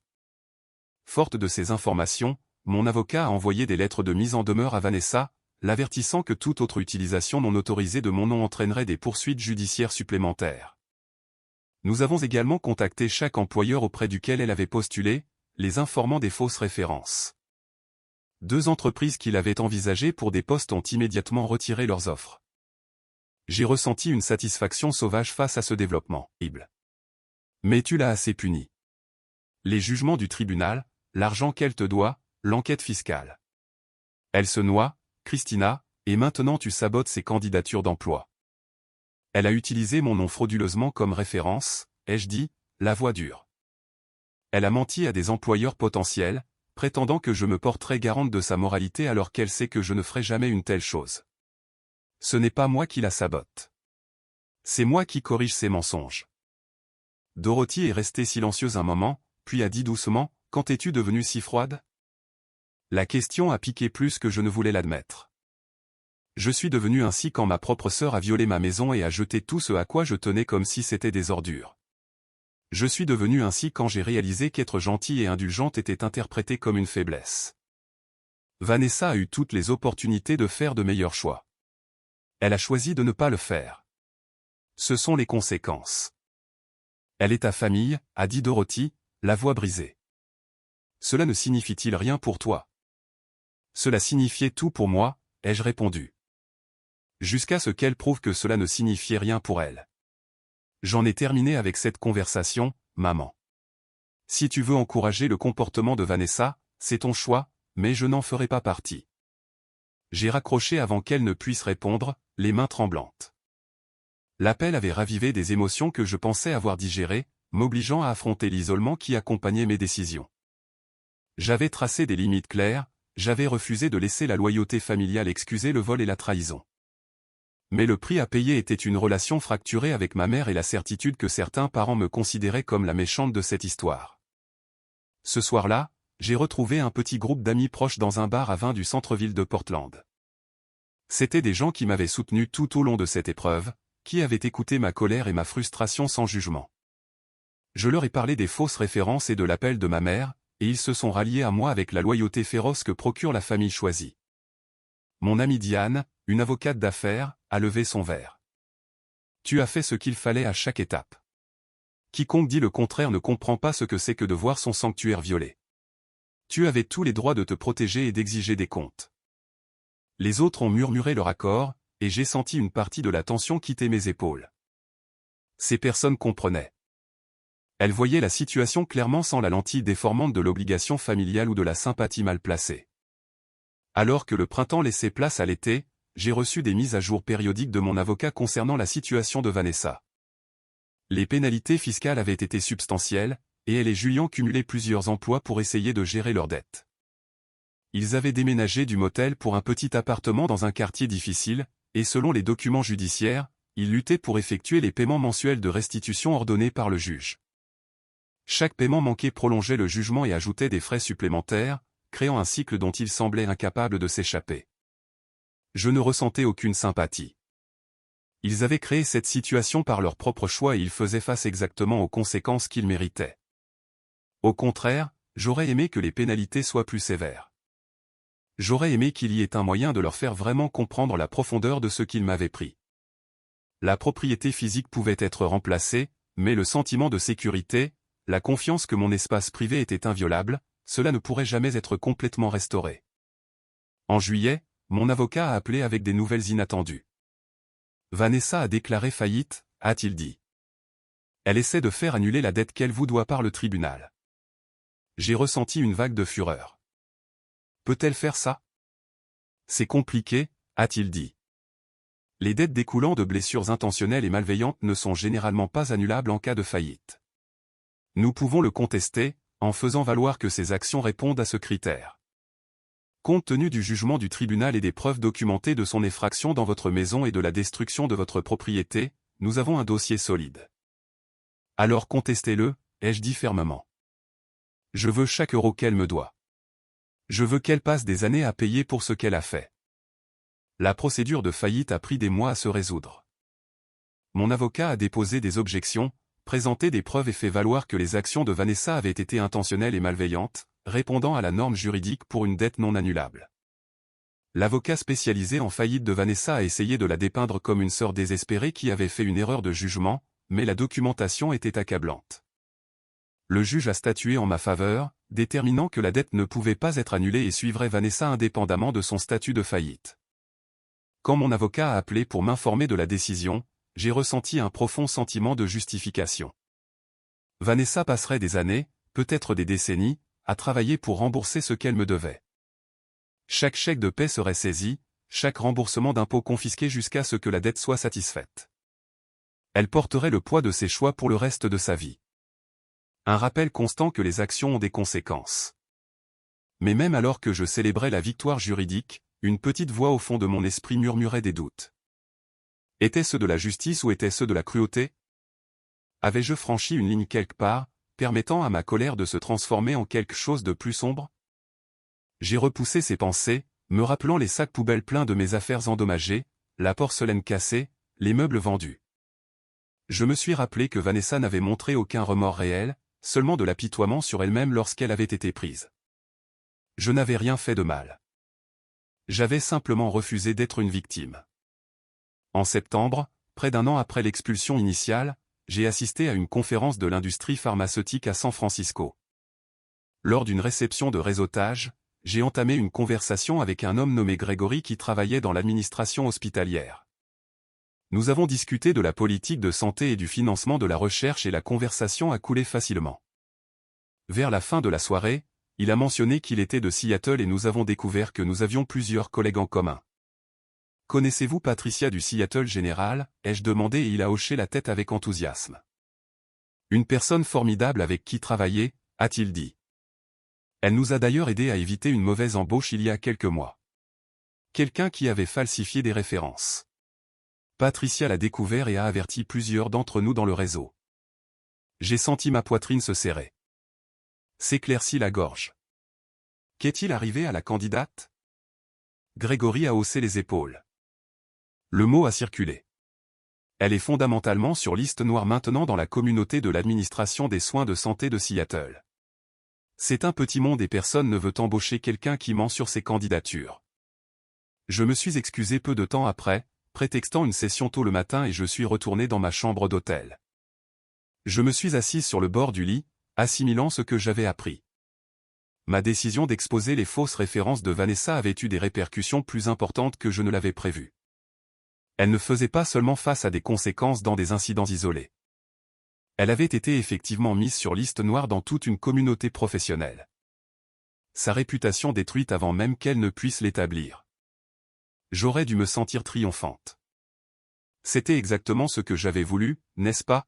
Forte de ces informations, mon avocat a envoyé des lettres de mise en demeure à Vanessa, l'avertissant que toute autre utilisation non autorisée de mon nom entraînerait des poursuites judiciaires supplémentaires. Nous avons également contacté chaque employeur auprès duquel elle avait postulé, les informant des fausses références. 2 entreprises qui l'avaient envisagée pour des postes ont immédiatement retiré leurs offres. J'ai ressenti une satisfaction sauvage face à ce développement. Mais tu l'as assez puni. Les jugements du tribunal, l'argent qu'elle te doit, l'enquête fiscale. Elle se noie, Christina, et maintenant tu sabotes ses candidatures d'emploi. Elle a utilisé mon nom frauduleusement comme référence, ai-je dit, la voix dure. Elle a menti à des employeurs potentiels, prétendant que je me porterais garante de sa moralité alors qu'elle sait que je ne ferai jamais une telle chose. Ce n'est pas moi qui la sabote. C'est moi qui corrige ses mensonges. Dorothy est restée silencieuse un moment, puis a dit doucement, « Quand es-tu devenue si froide ?» La question a piqué plus que je ne voulais l'admettre. Je suis devenu ainsi quand ma propre sœur a violé ma maison et a jeté tout ce à quoi je tenais comme si c'était des ordures. Je suis devenu ainsi quand j'ai réalisé qu'être gentille et indulgente était interprété comme une faiblesse. Vanessa a eu toutes les opportunités de faire de meilleurs choix. Elle a choisi de ne pas le faire. Ce sont les conséquences. Elle est ta famille, a dit Dorothy, la voix brisée. Cela ne signifie-t-il rien pour toi? Cela signifiait tout pour moi, ai-je répondu. Jusqu'à ce qu'elle prouve que cela ne signifiait rien pour elle. J'en ai terminé avec cette conversation, maman. Si tu veux encourager le comportement de Vanessa, c'est ton choix, mais je n'en ferai pas partie. J'ai raccroché avant qu'elle ne puisse répondre, les mains tremblantes. L'appel avait ravivé des émotions que je pensais avoir digérées, m'obligeant à affronter l'isolement qui accompagnait mes décisions. J'avais tracé des limites claires, j'avais refusé de laisser la loyauté familiale excuser le vol et la trahison. Mais le prix à payer était une relation fracturée avec ma mère et la certitude que certains parents me considéraient comme la méchante de cette histoire. Ce soir-là, j'ai retrouvé un petit groupe d'amis proches dans un bar à vin du centre-ville de Portland. C'étaient des gens qui m'avaient soutenu tout au long de cette épreuve, qui avaient écouté ma colère et ma frustration sans jugement. Je leur ai parlé des fausses références et de l'appel de ma mère, et ils se sont ralliés à moi avec la loyauté féroce que procure la famille choisie. Mon amie Diane, une avocate d'affaires, a levé son verre. Tu as fait ce qu'il fallait à chaque étape. Quiconque dit le contraire ne comprend pas ce que c'est que de voir son sanctuaire violé. Tu avais tous les droits de te protéger et d'exiger des comptes. Les autres ont murmuré leur accord, et j'ai senti une partie de la tension quitter mes épaules. Ces personnes comprenaient. Elles voyaient la situation clairement sans la lentille déformante de l'obligation familiale ou de la sympathie mal placée. Alors que le printemps laissait place à l'été, j'ai reçu des mises à jour périodiques de mon avocat concernant la situation de Vanessa. Les pénalités fiscales avaient été substantielles, et elle et Julien cumulaient plusieurs emplois pour essayer de gérer leurs dettes. Ils avaient déménagé du motel pour un petit appartement dans un quartier difficile, et selon les documents judiciaires, il luttait pour effectuer les paiements mensuels de restitution ordonnés par le juge. Chaque paiement manqué prolongeait le jugement et ajoutait des frais supplémentaires, créant un cycle dont il semblait incapable de s'échapper. Je ne ressentais aucune sympathie. Ils avaient créé cette situation par leur propre choix et ils faisaient face exactement aux conséquences qu'ils méritaient. Au contraire, j'aurais aimé que les pénalités soient plus sévères. J'aurais aimé qu'il y ait un moyen de leur faire vraiment comprendre la profondeur de ce qu'ils m'avaient pris. La propriété physique pouvait être remplacée, mais le sentiment de sécurité, la confiance que mon espace privé était inviolable, cela ne pourrait jamais être complètement restauré. En juillet, mon avocat a appelé avec des nouvelles inattendues. Vanessa a déclaré faillite, a-t-il dit. Elle essaie de faire annuler la dette qu'elle vous doit par le tribunal. J'ai ressenti une vague de fureur. Peut-elle faire ça? C'est compliqué, a-t-il dit. Les dettes découlant de blessures intentionnelles et malveillantes ne sont généralement pas annulables en cas de faillite. Nous pouvons le contester, en faisant valoir que ces actions répondent à ce critère. Compte tenu du jugement du tribunal et des preuves documentées de son effraction dans votre maison et de la destruction de votre propriété, nous avons un dossier solide. Alors contestez-le, ai-je dit fermement. Je veux chaque euro qu'elle me doit. Je veux qu'elle passe des années à payer pour ce qu'elle a fait. La procédure de faillite a pris des mois à se résoudre. Mon avocat a déposé des objections, présenté des preuves et fait valoir que les actions de Vanessa avaient été intentionnelles et malveillantes, répondant à la norme juridique pour une dette non annulable. L'avocat spécialisé en faillite de Vanessa a essayé de la dépeindre comme une sœur désespérée qui avait fait une erreur de jugement, mais la documentation était accablante. Le juge a statué en ma faveur, déterminant que la dette ne pouvait pas être annulée et suivrait Vanessa indépendamment de son statut de faillite. Quand mon avocat a appelé pour m'informer de la décision, j'ai ressenti un profond sentiment de justification. Vanessa passerait des années, peut-être des décennies, à travailler pour rembourser ce qu'elle me devait. Chaque chèque de paie serait saisi, chaque remboursement d'impôts confisqué jusqu'à ce que la dette soit satisfaite. Elle porterait le poids de ses choix pour le reste de sa vie. Un rappel constant que les actions ont des conséquences. Mais même alors que je célébrais la victoire juridique, une petite voix au fond de mon esprit murmurait des doutes. Était-ce de la justice ou était-ce de la cruauté? Avais-je franchi une ligne quelque part, permettant à ma colère de se transformer en quelque chose de plus sombre? J'ai repoussé ces pensées, me rappelant les sacs poubelles pleins de mes affaires endommagées, la porcelaine cassée, les meubles vendus. Je me suis rappelé que Vanessa n'avait montré aucun remords réel, seulement de l'apitoiement sur elle-même lorsqu'elle avait été prise. Je n'avais rien fait de mal. J'avais simplement refusé d'être une victime. En septembre, près d'un an après l'expulsion initiale, j'ai assisté à une conférence de l'industrie pharmaceutique à San Francisco. Lors d'une réception de réseautage, j'ai entamé une conversation avec un homme nommé Grégory qui travaillait dans l'administration hospitalière. Nous avons discuté de la politique de santé et du financement de la recherche et la conversation a coulé facilement. Vers la fin de la soirée, il a mentionné qu'il était de Seattle et nous avons découvert que nous avions plusieurs collègues en commun. « Connaissez-vous Patricia du Seattle General » ai-je demandé et il a hoché la tête avec enthousiasme. « Une personne formidable avec qui travailler » a-t-il dit. Elle nous a d'ailleurs aidé à éviter une mauvaise embauche il y a quelques mois. Quelqu'un qui avait falsifié des références. Patricia l'a découvert et a averti plusieurs d'entre nous dans le réseau. J'ai senti ma poitrine se serrer. S'éclaircit la gorge. Qu'est-il arrivé à la candidate? Grégory a haussé les épaules. Le mot a circulé. Elle est fondamentalement sur liste noire maintenant dans la communauté de l'administration des soins de santé de Seattle. C'est un petit monde et personne ne veut embaucher quelqu'un qui ment sur ses candidatures. Je me suis excusé peu de temps après, prétextant une session tôt le matin et je suis retourné dans ma chambre d'hôtel. Je me suis assise sur le bord du lit, assimilant ce que j'avais appris. Ma décision d'exposer les fausses références de Vanessa avait eu des répercussions plus importantes que je ne l'avais prévu. Elle ne faisait pas seulement face à des conséquences dans des incidents isolés. Elle avait été effectivement mise sur liste noire dans toute une communauté professionnelle. Sa réputation détruite avant même qu'elle ne puisse l'établir. J'aurais dû me sentir triomphante. C'était exactement ce que j'avais voulu, n'est-ce pas?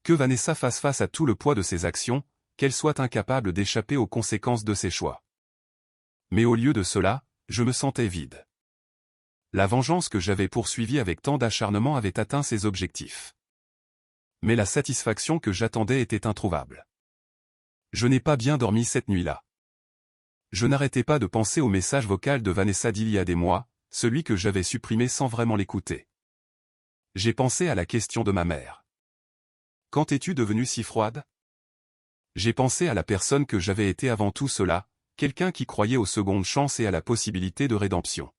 Que Vanessa fasse face à tout le poids de ses actions, qu'elle soit incapable d'échapper aux conséquences de ses choix. Mais au lieu de cela, je me sentais vide. La vengeance que j'avais poursuivie avec tant d'acharnement avait atteint ses objectifs. Mais la satisfaction que j'attendais était introuvable. Je n'ai pas bien dormi cette nuit-là. Je n'arrêtais pas de penser au message vocal de Vanessa d'il y a des mois, celui que j'avais supprimé sans vraiment l'écouter. J'ai pensé à la question de ma mère. Quand es-tu devenue si froide? J'ai pensé à la personne que j'avais été avant tout cela, quelqu'un qui croyait aux secondes chances et à la possibilité de rédemption.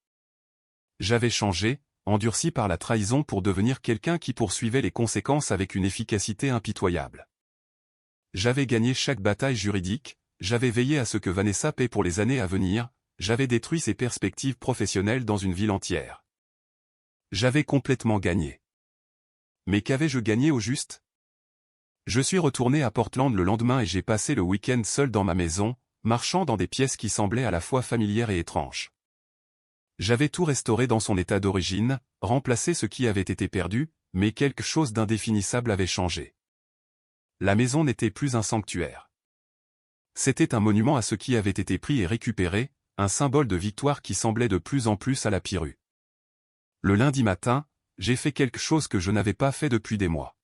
J'avais changé, endurci par la trahison pour devenir quelqu'un qui poursuivait les conséquences avec une efficacité impitoyable. J'avais gagné chaque bataille juridique, j'avais veillé à ce que Vanessa paie pour les années à venir, j'avais détruit ses perspectives professionnelles dans une ville entière. J'avais complètement gagné. Mais qu'avais-je gagné au juste? Je suis retourné à Portland le lendemain et j'ai passé le week-end seul dans ma maison, marchant dans des pièces qui semblaient à la fois familières et étranges. J'avais tout restauré dans son état d'origine, remplacé ce qui avait été perdu, mais quelque chose d'indéfinissable avait changé. La maison n'était plus un sanctuaire. C'était un monument à ce qui avait été pris et récupéré, un symbole de victoire qui semblait de plus en plus à la Pirue. Le lundi matin, j'ai fait quelque chose que je n'avais pas fait depuis des mois.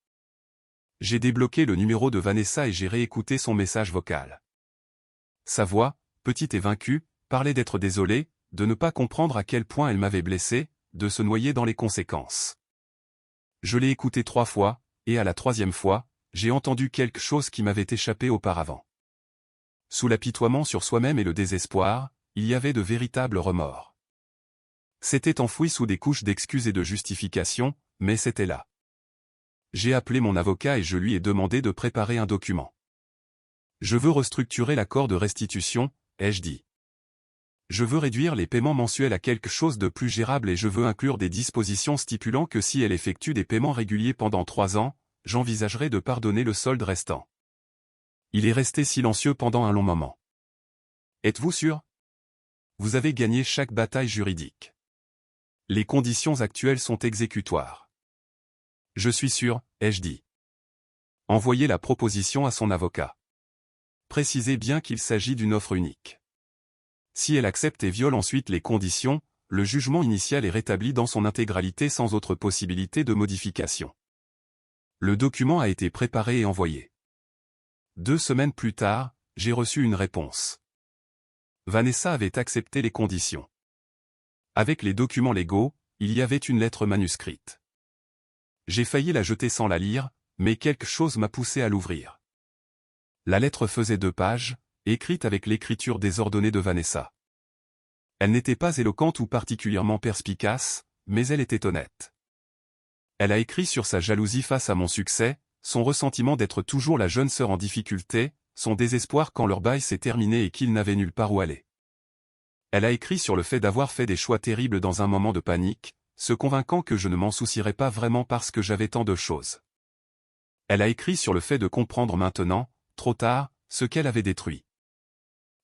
J'ai débloqué le numéro de Vanessa et j'ai réécouté son message vocal. Sa voix, petite et vaincue, parlait d'être désolée, de ne pas comprendre à quel point elle m'avait blessé, de se noyer dans les conséquences. Je l'ai écoutée 3 fois, et à la 3e fois, j'ai entendu quelque chose qui m'avait échappé auparavant. Sous l'apitoiement sur soi-même et le désespoir, il y avait de véritables remords. C'était enfoui sous des couches d'excuses et de justifications, mais c'était là. J'ai appelé mon avocat et je lui ai demandé de préparer un document. Je veux restructurer l'accord de restitution, ai-je dit. Je veux réduire les paiements mensuels à quelque chose de plus gérable et je veux inclure des dispositions stipulant que si elle effectue des paiements réguliers pendant 3 ans, j'envisagerai de pardonner le solde restant. Il est resté silencieux pendant un long moment. Êtes-vous sûr? Vous avez gagné chaque bataille juridique. Les conditions actuelles sont exécutoires. Je suis sûr, ai-je dit. Envoyez la proposition à son avocat. Précisez bien qu'il s'agit d'une offre unique. Si elle accepte et viole ensuite les conditions, le jugement initial est rétabli dans son intégralité sans autre possibilité de modification. Le document a été préparé et envoyé. 2 semaines plus tard, j'ai reçu une réponse. Vanessa avait accepté les conditions. Avec les documents légaux, il y avait une lettre manuscrite. J'ai failli la jeter sans la lire, mais quelque chose m'a poussé à l'ouvrir. La lettre faisait 2 pages, écrite avec l'écriture désordonnée de Vanessa. Elle n'était pas éloquente ou particulièrement perspicace, mais elle était honnête. Elle a écrit sur sa jalousie face à mon succès, son ressentiment d'être toujours la jeune sœur en difficulté, son désespoir quand leur bail s'est terminé et qu'il n'avait nulle part où aller. Elle a écrit sur le fait d'avoir fait des choix terribles dans un moment de panique, se convainquant que je ne m'en soucierais pas vraiment parce que j'avais tant de choses. Elle a écrit sur le fait de comprendre maintenant, trop tard, ce qu'elle avait détruit.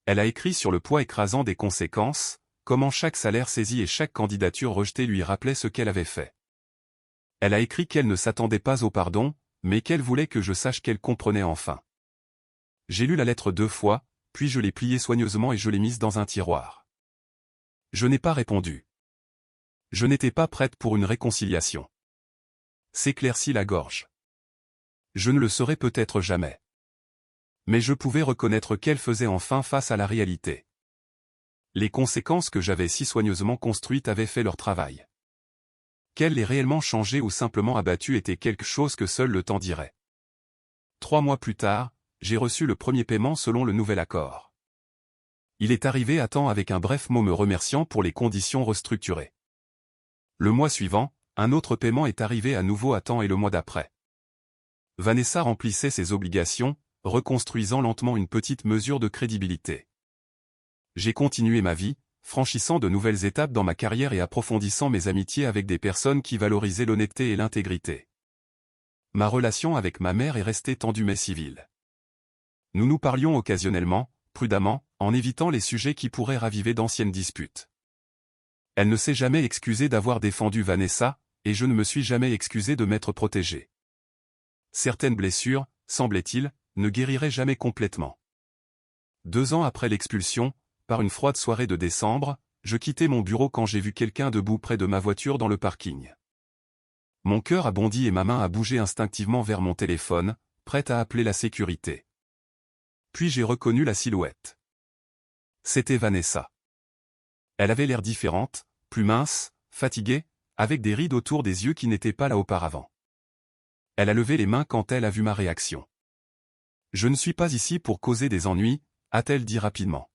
Elle a écrit sur le poids écrasant des conséquences, comment chaque salaire saisi et chaque candidature rejetée lui rappelait ce qu'elle avait fait. Elle a écrit qu'elle ne s'attendait pas au pardon, mais qu'elle voulait que je sache qu'elle comprenait enfin. J'ai lu la lettre 2 fois, puis je l'ai pliée soigneusement et je l'ai mise dans un tiroir. Je n'ai pas répondu. Je n'étais pas prête pour une réconciliation. S'éclaircit la gorge. Je ne le serai peut-être jamais. Mais je pouvais reconnaître qu'elle faisait enfin face à la réalité. Les conséquences que j'avais si soigneusement construites avaient fait leur travail. Qu'elle l'ait réellement changé ou simplement abattu était quelque chose que seul le temps dirait. 3 mois plus tard, j'ai reçu le premier paiement selon le nouvel accord. Il est arrivé à temps avec un bref mot me remerciant pour les conditions restructurées. Le mois suivant, un autre paiement est arrivé à nouveau à temps et le mois d'après. Vanessa remplissait ses obligations, reconstruisant lentement une petite mesure de crédibilité. J'ai continué ma vie, franchissant de nouvelles étapes dans ma carrière et approfondissant mes amitiés avec des personnes qui valorisaient l'honnêteté et l'intégrité. Ma relation avec ma mère est restée tendue mais civile. Nous nous parlions occasionnellement, prudemment, en évitant les sujets qui pourraient raviver d'anciennes disputes. Elle ne s'est jamais excusée d'avoir défendu Vanessa, et je ne me suis jamais excusé de m'être protégé. Certaines blessures, semblait-il, ne guériraient jamais complètement. 2 ans après l'expulsion, par une froide soirée de décembre, je quittais mon bureau quand j'ai vu quelqu'un debout près de ma voiture dans le parking. Mon cœur a bondi et ma main a bougé instinctivement vers mon téléphone, prête à appeler la sécurité. Puis j'ai reconnu la silhouette. C'était Vanessa. Elle avait l'air différente, plus mince, fatiguée, avec des rides autour des yeux qui n'étaient pas là auparavant. Elle a levé les mains quand elle a vu ma réaction. « Je ne suis pas ici pour causer des ennuis », a-t-elle dit rapidement.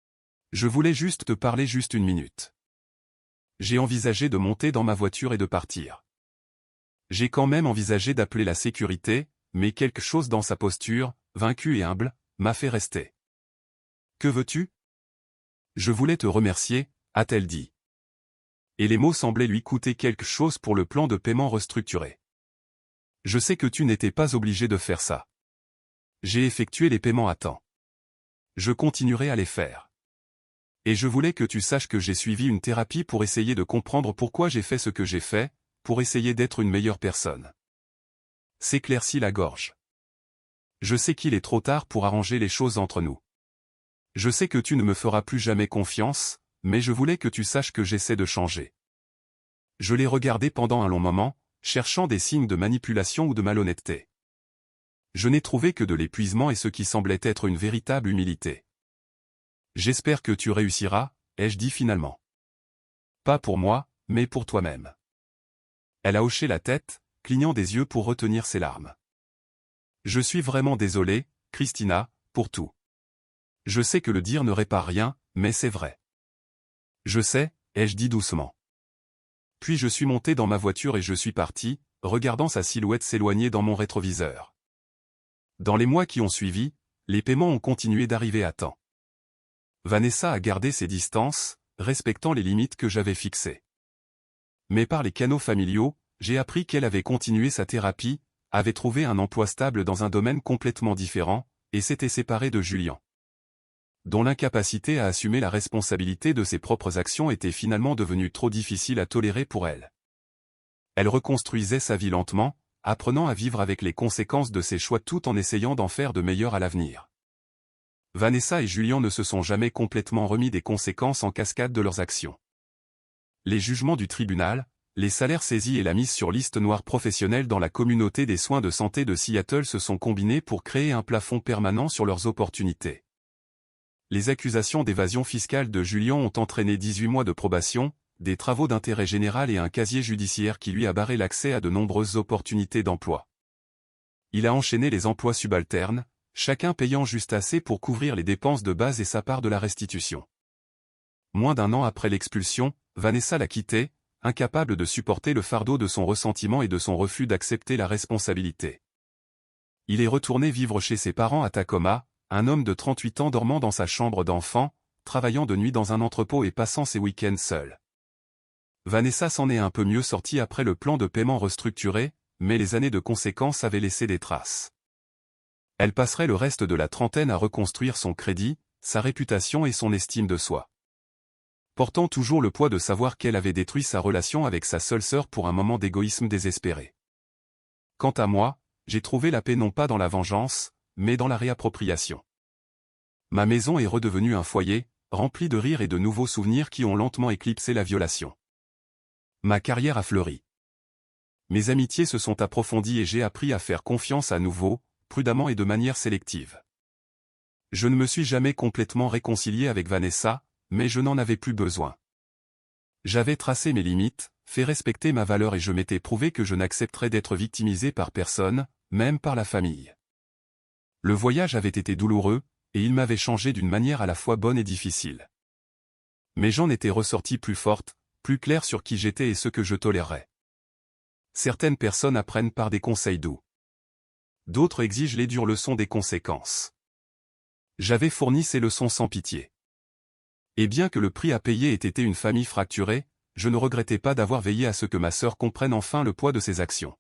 « Je voulais juste te parler juste une minute. » J'ai envisagé de monter dans ma voiture et de partir. J'ai quand même envisagé d'appeler la sécurité, mais quelque chose dans sa posture, vaincue et humble, m'a fait rester. « Que veux-tu ? » « Je voulais te remercier, » a-t-elle dit. Et les mots semblaient lui coûter quelque chose pour le plan de paiement restructuré. « Je sais que tu n'étais pas obligé de faire ça. J'ai effectué les paiements à temps. Je continuerai à les faire. Et je voulais que tu saches que j'ai suivi une thérapie pour essayer de comprendre pourquoi j'ai fait ce que j'ai fait, pour essayer d'être une meilleure personne. » S'éclaircit la gorge. « Je sais qu'il est trop tard pour arranger les choses entre nous. Je sais que tu ne me feras plus jamais confiance, mais je voulais que tu saches que j'essaie de changer. » Je l'ai regardé pendant un long moment, cherchant des signes de manipulation ou de malhonnêteté. Je n'ai trouvé que de l'épuisement et ce qui semblait être une véritable humilité. « J'espère que tu réussiras, » ai-je dit finalement. « Pas pour moi, mais pour toi-même. » Elle a hoché la tête, clignant des yeux pour retenir ses larmes. « Je suis vraiment désolé, Christina, pour tout. Je sais que le dire ne répare rien, mais c'est vrai. »« Je sais, » ai-je dit doucement. Puis je suis monté dans ma voiture et je suis parti, regardant sa silhouette s'éloigner dans mon rétroviseur. Dans les mois qui ont suivi, les paiements ont continué d'arriver à temps. Vanessa a gardé ses distances, respectant les limites que j'avais fixées. Mais par les canaux familiaux, j'ai appris qu'elle avait continué sa thérapie, avait trouvé un emploi stable dans un domaine complètement différent, et s'était séparée de Julien, dont l'incapacité à assumer la responsabilité de ses propres actions était finalement devenue trop difficile à tolérer pour elle. Elle reconstruisait sa vie lentement, apprenant à vivre avec les conséquences de ses choix tout en essayant d'en faire de meilleurs à l'avenir. Vanessa et Julien ne se sont jamais complètement remis des conséquences en cascade de leurs actions. Les jugements du tribunal, les salaires saisis et la mise sur liste noire professionnelle dans la communauté des soins de santé de Seattle se sont combinés pour créer un plafond permanent sur leurs opportunités. Les accusations d'évasion fiscale de Julien ont entraîné 18 mois de probation, des travaux d'intérêt général et un casier judiciaire qui lui a barré l'accès à de nombreuses opportunités d'emploi. Il a enchaîné les emplois subalternes, chacun payant juste assez pour couvrir les dépenses de base et sa part de la restitution. Moins d'un an après l'expulsion, Vanessa l'a quitté, incapable de supporter le fardeau de son ressentiment et de son refus d'accepter la responsabilité. Il est retourné vivre chez ses parents à Tacoma, un homme de 38 ans dormant dans sa chambre d'enfant, travaillant de nuit dans un entrepôt et passant ses week-ends seul. Vanessa s'en est un peu mieux sortie après le plan de paiement restructuré, mais les années de conséquences avaient laissé des traces. Elle passerait le reste de la trentaine à reconstruire son crédit, sa réputation et son estime de soi. Portant toujours le poids de savoir qu'elle avait détruit sa relation avec sa seule sœur pour un moment d'égoïsme désespéré. Quant à moi, j'ai trouvé la paix non pas dans la vengeance, mais dans la réappropriation. Ma maison est redevenue un foyer, rempli de rires et de nouveaux souvenirs qui ont lentement éclipsé la violation. Ma carrière a fleuri. Mes amitiés se sont approfondies et j'ai appris à faire confiance à nouveau, prudemment et de manière sélective. Je ne me suis jamais complètement réconcilié avec Vanessa, mais je n'en avais plus besoin. J'avais tracé mes limites, fait respecter ma valeur et je m'étais prouvé que je n'accepterais d'être victimisé par personne, même par la famille. Le voyage avait été douloureux, et il m'avait changé d'une manière à la fois bonne et difficile. Mais j'en étais ressorti plus forte, plus claire sur qui j'étais et ce que je tolérerais. Certaines personnes apprennent par des conseils doux. D'autres exigent les dures leçons des conséquences. J'avais fourni ces leçons sans pitié. Et bien que le prix à payer ait été une famille fracturée, je ne regrettais pas d'avoir veillé à ce que ma sœur comprenne enfin le poids de ses actions.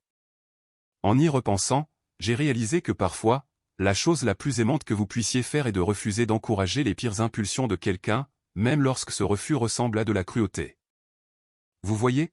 En y repensant, j'ai réalisé que parfois, la chose la plus aimante que vous puissiez faire est de refuser d'encourager les pires impulsions de quelqu'un, même lorsque ce refus ressemble à de la cruauté. Vous voyez ?